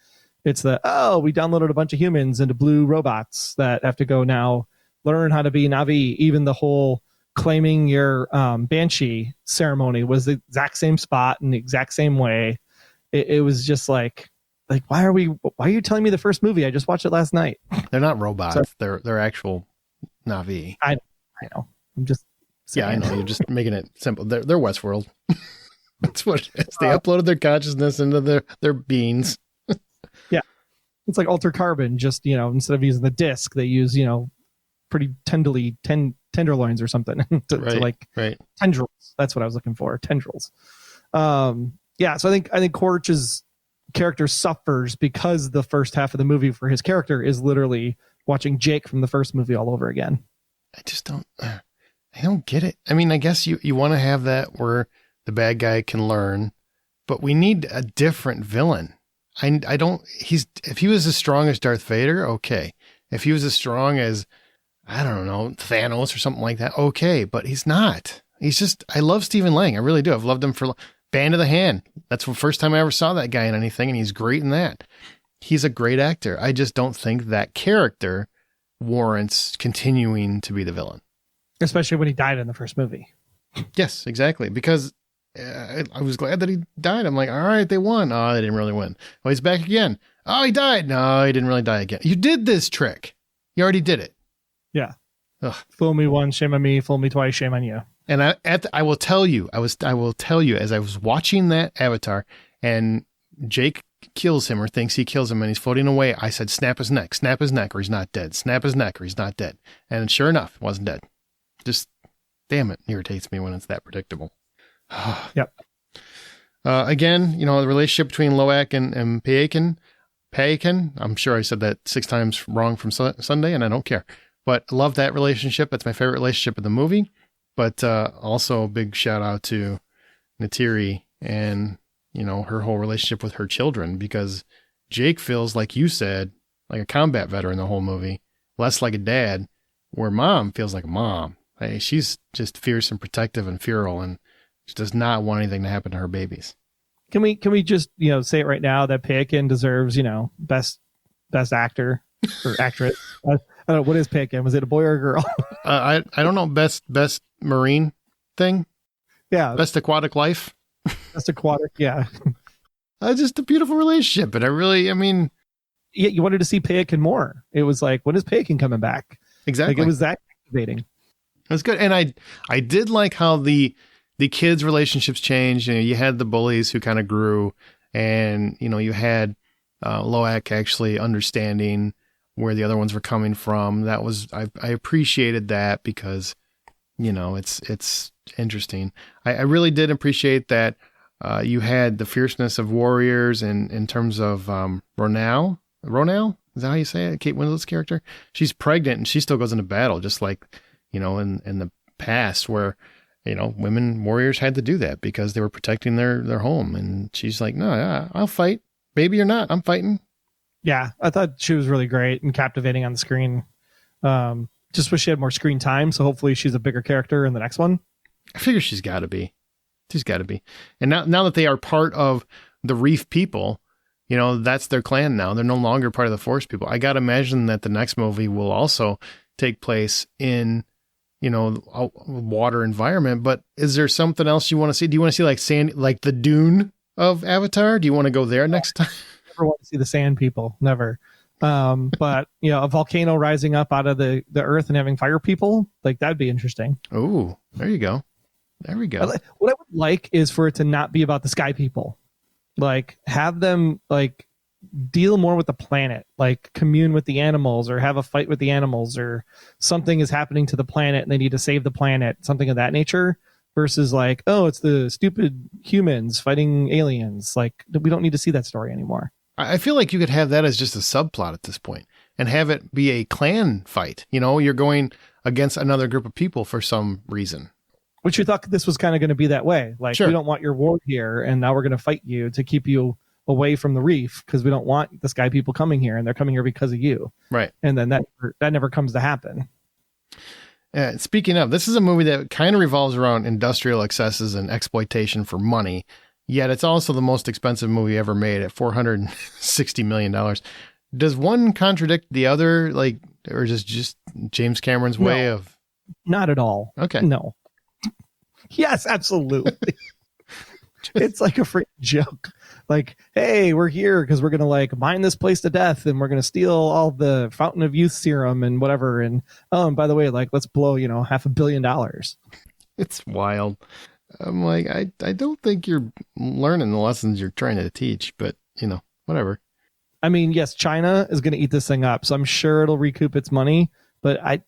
It's we downloaded a bunch of humans into blue robots that have to go now learn how to be Na'vi. Even the whole claiming your Banshee ceremony was the exact same spot in the exact same way. It was just like, why are you telling me the first movie? I just watched it last night. They're not robots. So, they're actual Na'vi. I know. I'm just saying. Yeah, I know. You're just making it simple. They're Westworld. That's what it is. They uploaded their consciousness into their beings. Yeah. It's like Alter Carbon, just, instead of using the disc, they use, pretty tenderloins or something right. Tendrils. That's what I was looking for. Tendrils. Yeah. So I think Quaritch's character suffers because the first half of the movie for his character is literally watching Jake from the first movie all over again. I don't get it. I mean, I guess you want to have that where the bad guy can learn, but we need a different villain. If he was as strong as Darth Vader, okay. If he was as strong as, I don't know, Thanos or something like that, okay, but he's not. I love Stephen Lang. I really do. I've loved him for Band of the Hand. That's the first time I ever saw that guy in anything, and he's great in that. He's a great actor. I just don't think that character warrants continuing to be the villain. Especially when he died in the first movie. Yes, exactly. Because I was glad that he died. I'm like, all right, they won. Oh, they didn't really win. Oh, he's back again. Oh, he died. No, he didn't really die again. You did this trick. You already did it. Yeah. Ugh. Fool me once, shame on me. Fool me twice, shame on you. And I will tell you, as I was watching that Avatar and Jake kills him or thinks he kills him and he's floating away, I said, snap his neck, or he's not dead. Snap his neck or he's not dead. And sure enough, he wasn't dead. Just, damn it, irritates me when it's that predictable. Yep. Again, the relationship between Loak and Payakan, I'm sure I said that 6 times wrong from Sunday, and I don't care. But I love that relationship. That's my favorite relationship in the movie. But also a big shout out to Neytiri and, her whole relationship with her children, because Jake feels, like you said, like a combat veteran the whole movie, less like a dad, where Mom feels like a mom. Hey, she's just fierce and protective and feral, and she does not want anything to happen to her babies. Can we just, say it right now that Payakan deserves, best actor or actress? I don't know, what is Payakan? Was it a boy or a girl? I don't know. Best marine thing. Yeah. Best aquatic life. Best aquatic. Yeah. Just a beautiful relationship. And yeah, you wanted to see Payakan more. It was like, when is Payakan coming back? Exactly. Like, it was that activating. It was good. And I did like how the kids' relationships changed. You had the bullies who kind of grew, and, you had Loak actually understanding where the other ones were coming from. That was, I appreciated that because, it's interesting. I really did appreciate that you had the fierceness of warriors in terms of Ronal, is that how you say it? Kate Winslet's character? She's pregnant and she still goes into battle, just like, in the past where, women warriors had to do that because they were protecting their home. And she's like, no, yeah, I'll fight. Baby or not, I'm fighting. Yeah, I thought she was really great and captivating on the screen. Just wish she had more screen time, so hopefully she's a bigger character in the next one. I figure she's got to be. She's got to be. And now that they are part of the Reef people, you know, that's their clan now. They're no longer part of the Forest people. I got to imagine that the next movie will also take place in, you know, a water environment. But is there something else you want to see? Do you want to see like sand, like the dune of Avatar? Do you want to go there next time? Never want to see the sand people. Never. But, you know, a volcano rising up out of the earth and having fire people, like that'd be interesting. Oh, there you go. There we go. What I would like is for it to not be about the sky people. Like have them like deal more with the planet, like commune with the animals or have a fight with the animals or something is happening to the planet and they need to save the planet, something of that nature, versus like, oh, it's the stupid humans fighting aliens. Like we don't need to see that story anymore. I feel like you could have that as just a subplot at this point and have it be a clan fight. You know, you're going against another group of people for some reason. Which we thought this was kind of going to be that way. Like, sure, we don't want your war here, and now we're going to fight you to keep you away from the reef because we don't want the sky people coming here, and they're coming here because of you. Right. And then that never comes to happen. Speaking of, this is a movie that kind of revolves around industrial excesses and exploitation for money, yet it's also the most expensive movie ever made at $460 million. Does one contradict the other, like, or just James Cameron's way of... Not at all. Okay. No. Yes, absolutely. It's like a freaking joke. Like, hey, we're here because we're going to like mine this place to death and we're going to steal all the Fountain of Youth serum and whatever. And, oh, and by the way, like, let's blow, you know, $500 million. It's wild. I'm like, I don't think you're learning the lessons you're trying to teach, but, you know, whatever. I mean, yes, China is going to eat this thing up, so I'm sure it'll recoup its money, but I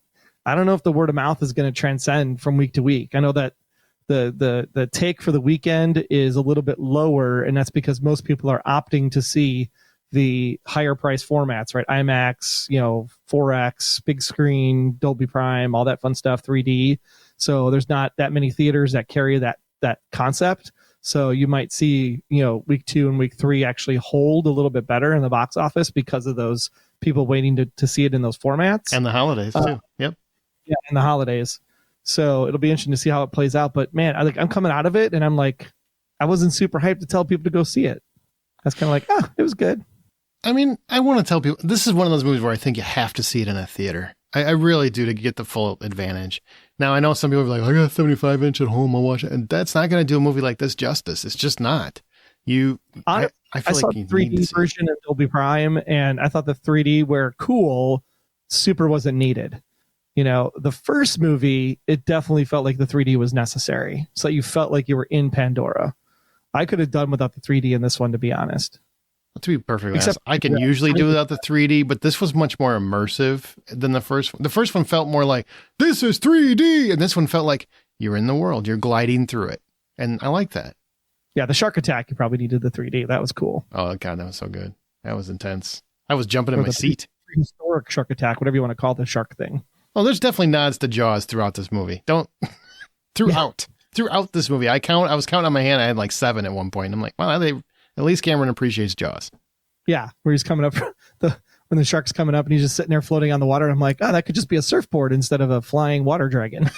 don't know if the word of mouth is going to transcend from week to week. I know that the take for the weekend is a little bit lower, and that's because most people are opting to see the higher price formats, right? IMAX, you know, 4X, big screen, Dolby Prime, all that fun stuff, 3D. So there's not that many theaters that carry that concept. So you might see, you know, week 2 and week 3 actually hold a little bit better in the box office because of those people waiting to see it in those formats. And the holidays too. Yep. Yeah, and the holidays. So it'll be interesting to see how it plays out. But man, I'm coming out of it and I'm like, I wasn't super hyped to tell people to go see it. I was kind of like, oh, it was good. I mean, I want to tell people, this is one of those movies where I think you have to see it in a theater. I really do, to get the full advantage. Now, I know some people are like, I got a 75-inch at home, I'll watch it. And that's not going to do a movie like this justice. It's just not. I saw the 3D version of Dolby Prime, and I thought the 3D, where cool, super wasn't needed. You know, the first movie, it definitely felt like the 3D was necessary. So you felt like you were in Pandora. I could have done without the 3D in this one, to be honest. To be perfectly honest, I can usually do without the 3D, but this was much more immersive than the first one. The first one felt more like, this is 3D, and this one felt like you're in the world. You're gliding through it. And I like that. Yeah, the shark attack, you probably needed the 3D. That was cool. Oh, God, that was so good. That was intense. I was jumping in my seat. Historic shark attack, whatever you want to call the shark thing. Oh, there's definitely nods to Jaws throughout this movie. Throughout this movie. I was counting on my hand. I had like 7 at one point. I'm like, wow, at least Cameron appreciates Jaws. Yeah, where he's coming up, when the shark's coming up and he's just sitting there floating on the water. And I'm like, oh, that could just be a surfboard instead of a flying water dragon.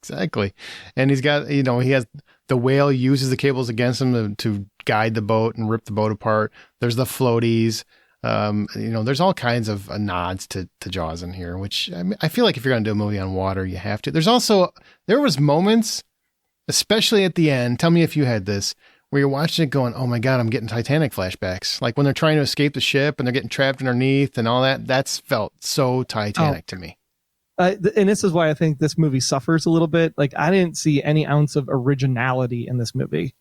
Exactly. And he's got, you know, he has the whale uses the cables against him to guide the boat and rip the boat apart. There's the floaties. You know, there's all kinds of nods to Jaws in here, which I feel like if you're going to do a movie on water, you have to. There was moments, especially at the end, tell me if you had this, where you're watching it going, oh my God, I'm getting Titanic flashbacks. Like when they're trying to escape the ship and they're getting trapped underneath and all that. That's felt so Titanic to me. And this is why I think this movie suffers a little bit. Like I didn't see any ounce of originality in this movie.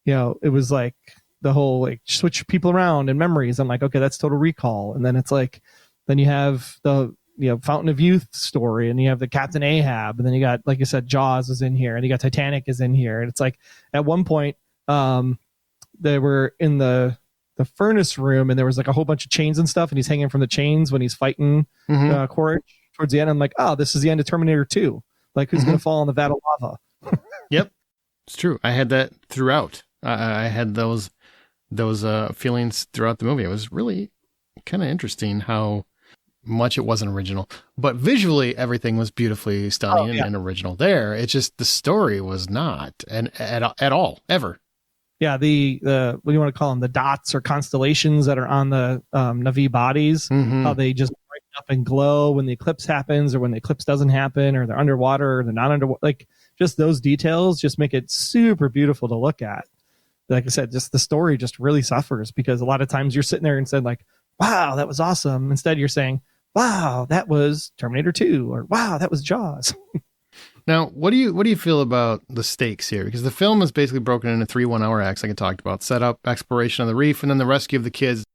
You know, it was like the whole like switch people around and memories. I'm like, okay, that's Total Recall. And then it's like, then you have the, you know, Fountain of Youth story, and you have the Captain Ahab, and then you got, like you said, Jaws is in here, and you got Titanic is in here. And it's like at one point, they were in the furnace room, and there was like a whole bunch of chains and stuff, and he's hanging from the chains when he's fighting Quaritch towards the end. I'm like, oh, this is the end of Terminator 2. Like, who's going to fall in the vat of lava? Yep, it's true. I had that throughout. I had those feelings throughout the movie. It was really kind of interesting how much it wasn't original, but visually everything was beautifully stunning and original there. It's just the story was not and at all ever. Yeah, the what do you want to call them? The dots or constellations that are on the Na'vi bodies, how they just brighten up and glow when the eclipse happens, or when the eclipse doesn't happen, or they're underwater or they're not underwater. Like, just those details just make it super beautiful to look at. Like I said, just the story just really suffers, because a lot of times you're sitting there and said like, "Wow, that was awesome." Instead, you're saying, "Wow, that was Terminator 2," or "Wow, that was Jaws." Now, what do you feel about the stakes here? Because the film is basically broken into 3 1-hour acts, like I talked about: setup, exploration of the reef, and then the rescue of the kids,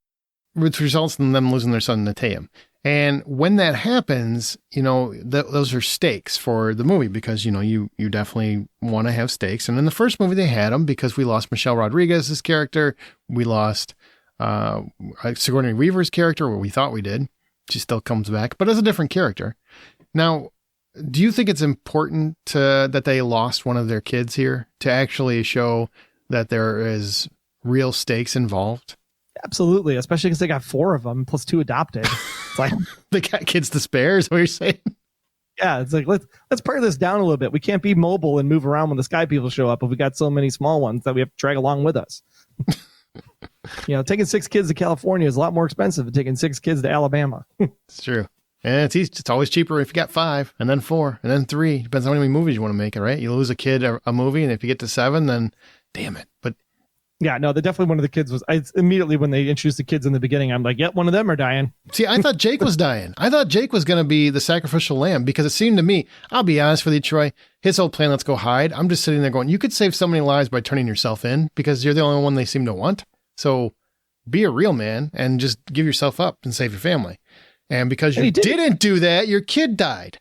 which results in them losing their son Neytiri. And when that happens, those are stakes for the movie, because you definitely want to have stakes. And in the first movie, they had them because we lost Michelle Rodriguez's character, we lost Sigourney Weaver's character, or we thought we did. She still comes back, but as a different character. Now, do you think it's important that they lost one of their kids here to actually show that there is real stakes involved? Absolutely, especially because they got 4 of them plus 2 adopted. It's like they got kids to spare, is what you're saying? Yeah, it's like let's pare this down a little bit. We can't be mobile and move around when the sky people show up if we got so many small ones that we have to drag along with us. Taking 6 kids to California is a lot more expensive than taking 6 kids to Alabama. It's true. And it's always cheaper if you got 5 and then 4 and then 3. Depends on how many movies you want to make it, right? You lose a kid a movie, and if you get to 7, then damn it. But yeah, no, definitely one of the kids was. Immediately when they introduced the kids in the beginning, I'm like, yep, one of them are dying. See, I thought Jake was dying. I thought Jake was going to be the sacrificial lamb, because it seemed to me, I'll be honest with you, Troy, his whole plan, let's go hide. I'm just sitting there going, you could save so many lives by turning yourself in, because you're the only one they seem to want. So be a real man and just give yourself up and save your family. And because you didn't do that, your kid died.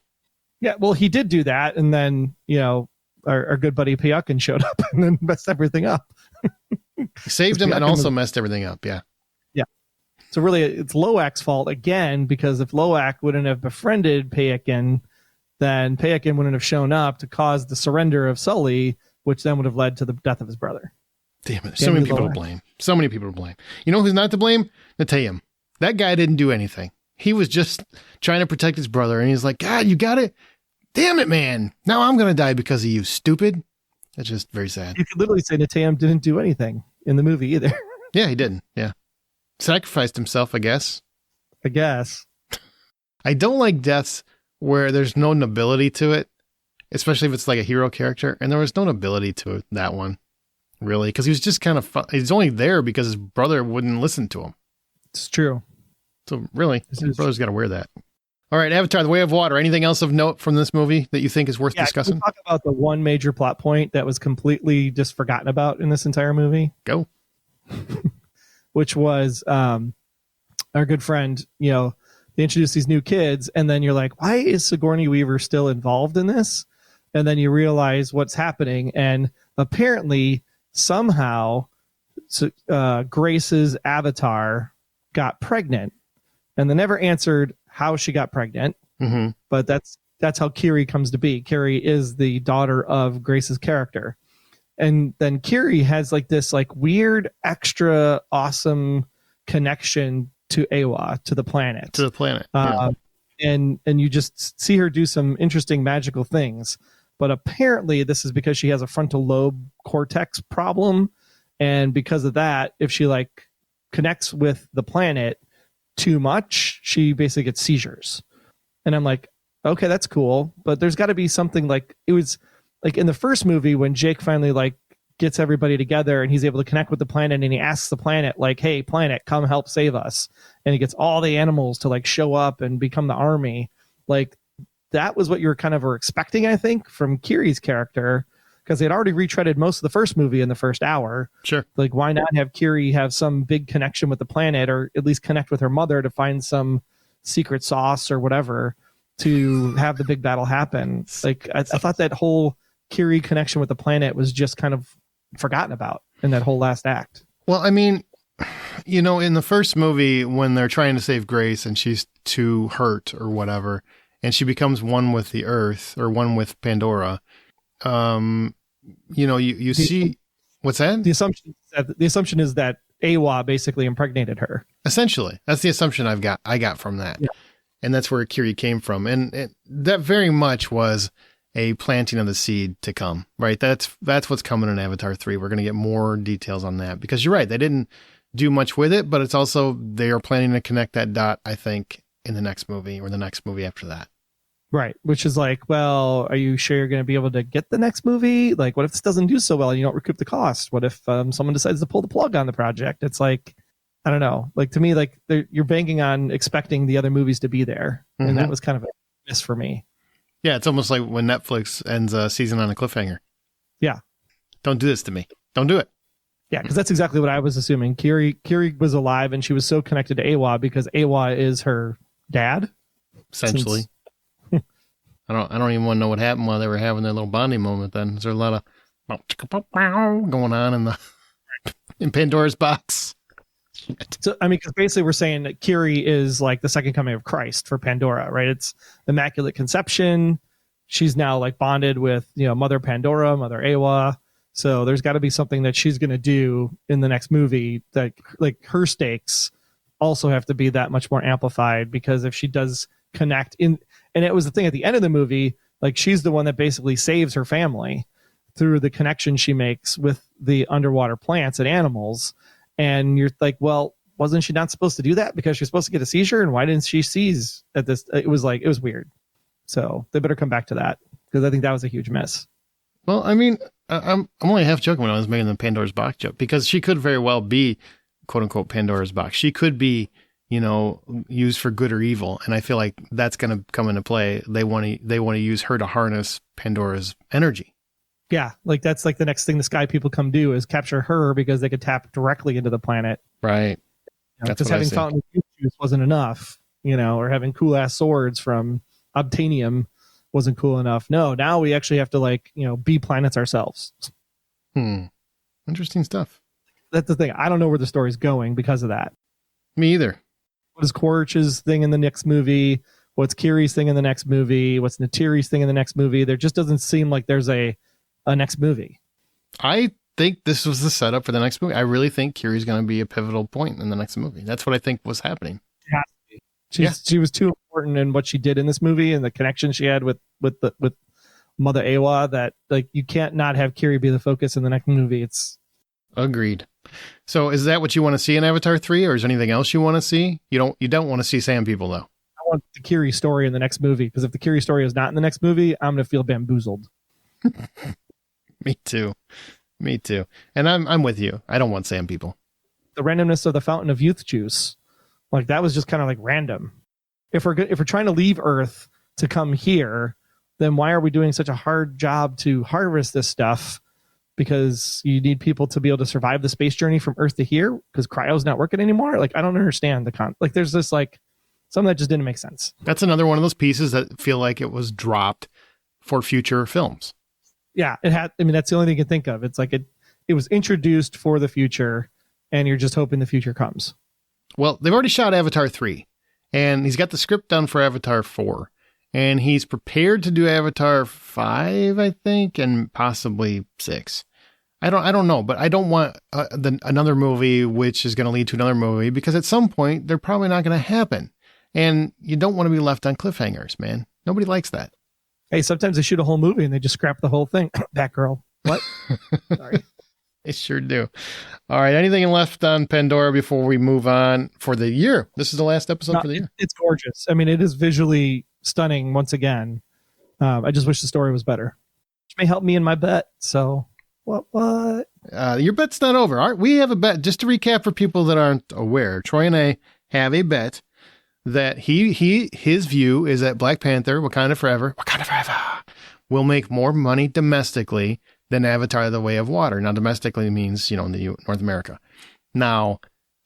Yeah, well, he did do that. And then, our good buddy Payukin showed up and then messed everything up. Saved him and also messed everything up. Yeah. Yeah. So really, it's Loak's fault again, because if Loak wouldn't have befriended Payukin, then Payukin wouldn't have shown up to cause the surrender of Sully, which then would have led to the death of his brother. Damn it. So many people to blame. So many people to blame. You know who's not to blame? Neytiri. That guy didn't do anything. He was just trying to protect his brother. And he's like, God, you got it. Damn it, man. Now I'm going to die because of you, stupid. It's just very sad. You could literally say Neytiri didn't do anything in the movie either. Yeah, he didn't. Yeah. Sacrificed himself, I guess. I don't like deaths where there's no nobility to it, especially if it's like a hero character. And there was no nobility to that one, really, because he was just kind of he's only there because his brother wouldn't listen to him. It's true. So really, his brother's got to wear that. All right, Avatar: The Way of Water. Anything else of note from this movie that you think is worth discussing? Can we talk about the one major plot point that was completely just forgotten about in this entire movie? Go. Which was our good friend, they introduce these new kids, and then you're like, why is Sigourney Weaver still involved in this? And then you realize what's happening, and apparently, somehow, Grace's avatar got pregnant, and they never answered how she got pregnant. Mm-hmm. But that's how Kiri comes to be. Kiri is the daughter of Grace's character. And then Kiri has like this like weird extra awesome connection to Awa, to the planet. Yeah. And you just see her do some interesting magical things. But apparently this is because she has a frontal lobe cortex problem. And because of that, if she like connects with the planet too much, she basically gets seizures. And I'm like, okay, that's cool, but there's got to be something. Like, it was like in the first movie when Jake finally like gets everybody together and he's able to connect with the planet, and he asks the planet like, hey planet, come help save us, and he gets all the animals to like show up and become the army. Like, that was what you were expecting, I think, from Kiri's character, because they'd already retreaded most of the first movie in the first hour. Sure. Like, why not have Kiri have some big connection with the planet, or at least connect with her mother to find some secret sauce or whatever to have the big battle happen. Like, I thought that whole Kiri connection with the planet was just kind of forgotten about in that whole last act. Well, I mean, in the first movie, when they're trying to save Grace and she's too hurt or whatever, and she becomes one with the earth, or one with Pandora, you see what's that? The assumption is that Awa basically impregnated her. Essentially, that's the assumption I got from that. Yeah. And that's where Kiri came from. And that very much was a planting of the seed to come, right? That's what's coming in Avatar 3. We're going to get more details on that because you're right. They didn't do much with it, but it's also, they are planning to connect that dot, I think, in the next movie or the next movie after that. Right. Which is like, well, are you sure you're going to be able to get the next movie? Like, what if this doesn't do so well and you don't recoup the cost? What if someone decides to pull the plug on the project? It's like, I don't know. Like, to me, like you're banking on expecting the other movies to be there. Mm-hmm. And that was kind of a miss for me. Yeah. It's almost like when Netflix ends a season on a cliffhanger. Yeah. Don't do this to me. Don't do it. Yeah. Because that's exactly what I was assuming. Kiri was alive and she was so connected to Awa because Awa is her dad. Essentially. I don't even want to know what happened while they were having their little bonding moment then. Is there a lot of going on in Pandora's box? So, I mean, because basically we're saying that Kiri is like the second coming of Christ for Pandora, right? It's Immaculate Conception. She's now like bonded with, Mother Pandora, Mother Awa. So there's got to be something that she's going to do in the next movie that like her stakes also have to be that much more amplified, because if she does connect in, and it was the thing at the end of the movie, like she's the one that basically saves her family through the connection she makes with the underwater plants and animals. And you're like, well, wasn't she not supposed to do that because she's supposed to get a seizure? And why didn't she seize at this? It was weird. So they better come back to that, because I think that was a huge miss. Well, I mean, I'm only half joking when I was making the Pandora's box joke, because she could very well be quote unquote Pandora's box. She could be, used for good or evil. And I feel like that's going to come into play. They want to use her to harness Pandora's energy. Yeah. Like that's like the next thing the sky people come do is capture her, because they could tap directly into the planet. Right. Because having fountain of youth juice wasn't enough, or having cool ass swords from obtainium wasn't cool enough. No, now we actually have to be planets ourselves. Interesting stuff. That's the thing. I don't know where the story's going because of that. Me either. What is Quaritch's thing in the next movie? What's Kiri's thing in the next movie? What's Neytiri's thing in the next movie? There just doesn't seem like there's a next movie. I think this was the setup for the next movie. I really think Kiri's going to be a pivotal point in the next movie. That's what I think was happening. Yeah. She was too important in what she did in this movie and the connection she had with Mother Awa, that like you can't not have Kiri be the focus in the next movie. It's agreed. So is that what you want to see in Avatar 3, or is there anything else you want to see? You don't want to see sand people though. I want the Kiri story in the next movie, because if the Kiri story is not in the next movie, I'm going to feel bamboozled. Me too. And I'm with you. I don't want sand people. The randomness of the fountain of youth juice, like that was just kind of like random. If we're trying to leave Earth to come here, then why are we doing such a hard job to harvest this stuff? Because you need people to be able to survive the space journey from Earth to here, because cryo's not working anymore. Like, I don't understand there's this something that just didn't make sense. That's another one of those pieces that feel like it was dropped for future films. Yeah, it had. I mean, that's the only thing you can think of. It's like it was introduced for the future, and you're just hoping the future comes. Well, they've already shot Avatar 3, and he's got the script done for Avatar 4, and he's prepared to do Avatar 5, I think, and possibly 6. I don't know, but I don't want another movie which is going to lead to another movie, because at some point they're probably not going to happen, and you don't want to be left on cliffhangers, man. Nobody likes that. Hey, sometimes they shoot a whole movie and they just scrap the whole thing. Batgirl. What? Sorry. They sure do. All right. Anything left on Pandora before we move on for the year? This is the last episode for the year. It's gorgeous. I mean, it is visually stunning once again. I just wish the story was better. Which may help me in my bet. So what? Your bet's not over. All right, we have a bet. Just to recap for people that aren't aware, Troy and I have a bet that his view is that Black Panther, Wakanda Forever will make more money domestically than Avatar: The Way of Water. Now, domestically means, in North America. Now,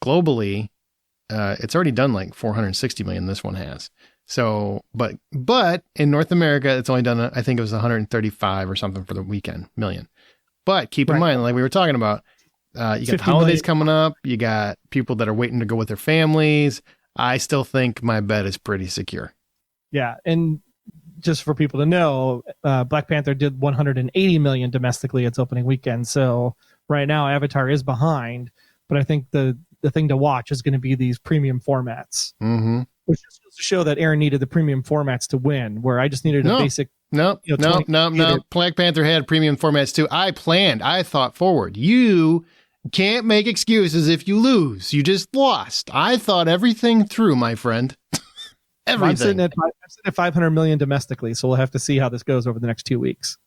globally, it's already done like 460 million. This one has. So, but in North America, it's only done, I think it was 135 or something for the weekend million. But keep in mind, like we were talking about, you got the holidays coming up. You got people that are waiting to go with their families. I still think my bet is pretty secure. Yeah. And just for people to know, Black Panther did 180 million domestically its opening weekend. So right now Avatar is behind, but I think the thing to watch is going to be these premium formats, which just goes to show that Aaron needed the premium formats to win, where I just needed a basic. No. Black Panther had premium formats too. I thought forward. You can't make excuses if you lose. You just lost. I thought everything through, my friend. Everything. I'm sitting at 500 million domestically, so we'll have to see how this goes over the next 2 weeks.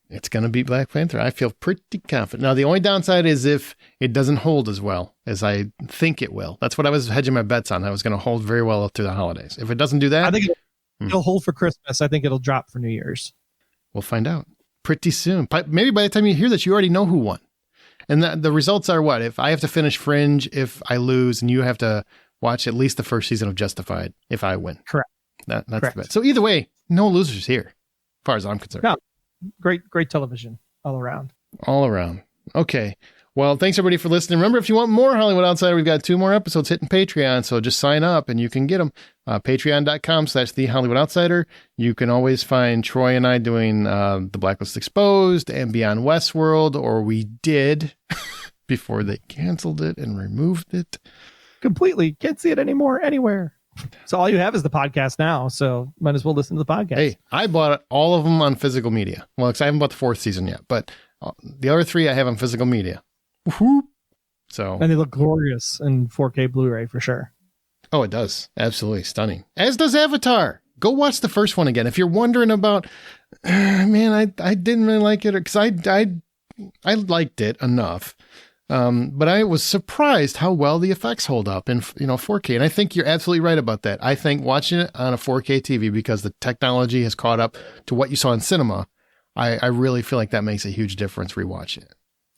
It's going to be Black Panther. I feel pretty confident. Now, the only downside is if it doesn't hold as well as I think it will. That's what I was hedging my bets on. I was going to hold very well through the holidays. If it doesn't do that, I think it'll hold for Christmas. I think it'll drop for New Year's. We'll find out pretty soon. Maybe by the time you hear this, you already know who won. And the results are what? If I have to finish Fringe, if I lose, and you have to watch at least the first season of Justified if I win. Correct. That's Correct. the bet. So either way, no losers here, as far as I'm concerned. No. Great television all around. All around. Okay. Well, thanks everybody for listening. Remember, if you want more Hollywood Outsider, we've got 2 more episodes hitting Patreon. So just sign up and you can get them. Patreon.com/The Hollywood Outsider. You can always find Troy and I doing The Blacklist Exposed and Beyond Westworld, or we did before they canceled it and removed it. Completely. Can't see it anymore anywhere. So all you have is the podcast now, so might as well listen to the podcast. Hey, I bought all of them on physical media. Well, because I haven't bought the 4th season yet, but the other 3 I have on physical media. Woo-hoo. So, and they look glorious in 4K Blu-ray for sure. Oh, it does. Absolutely stunning. As does Avatar. Go watch the first one again. If you're wondering about, man, I didn't really like it, because I liked it enough. But I was surprised how well the effects hold up in 4K. And I think you're absolutely right about that. I think watching it on a 4K TV, because the technology has caught up to what you saw in cinema, I really feel like that makes a huge difference rewatching it.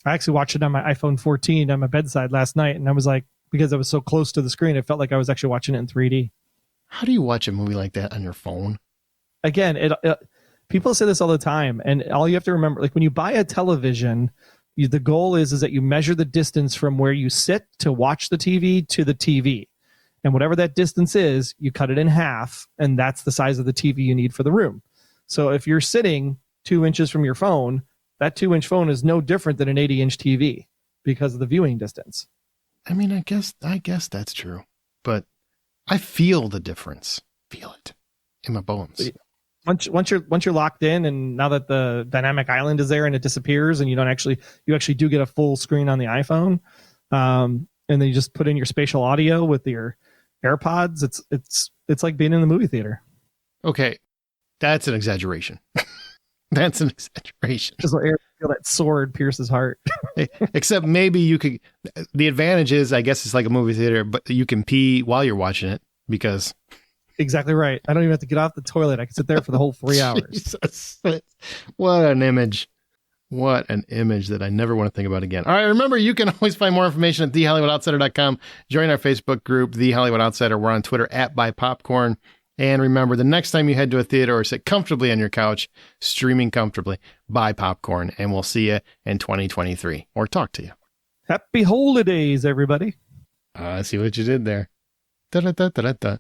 I actually watched it on my iPhone 14 on my bedside last night, and I was like, because I was so close to the screen, it felt like I was actually watching it in 3D. How do you watch a movie like that on your phone? Again, people say this all the time, and all you have to remember, like when you buy a television, the goal is that you measure the distance from where you sit to watch the TV to the TV. And whatever that distance is, you cut it in half, and that's the size of the TV you need for the room. So if you're sitting 2 inches from your phone, that 2-inch phone is no different than an 80-inch TV because of the viewing distance. I mean, I guess that's true, but I feel the difference. Feel it in my bones. Once you're locked in, and now that the dynamic island is there and it disappears, and you actually do get a full screen on the iPhone, and then you just put in your spatial audio with your AirPods. It's like being in the movie theater. Okay, that's an exaggeration. That's an exaggeration. Just let Aaron feel that sword pierce his heart. Except maybe you could. The advantage is, I guess, it's like a movie theater, but you can pee while you're watching it because. Exactly right. I don't even have to get off the toilet. I can sit there for the whole 3 hours. Jesus. What an image. What an image that I never want to think about again. All right, remember, you can always find more information at thehollywoodoutsiders.com. Join our Facebook group, The Hollywood Outsider. We're on Twitter at @BuyPopcorn. And remember, the next time you head to a theater or sit comfortably on your couch, streaming comfortably, buy popcorn, and we'll see you in 2023, or talk to you. Happy holidays, everybody. I see what you did there. Da-da-da-da-da-da.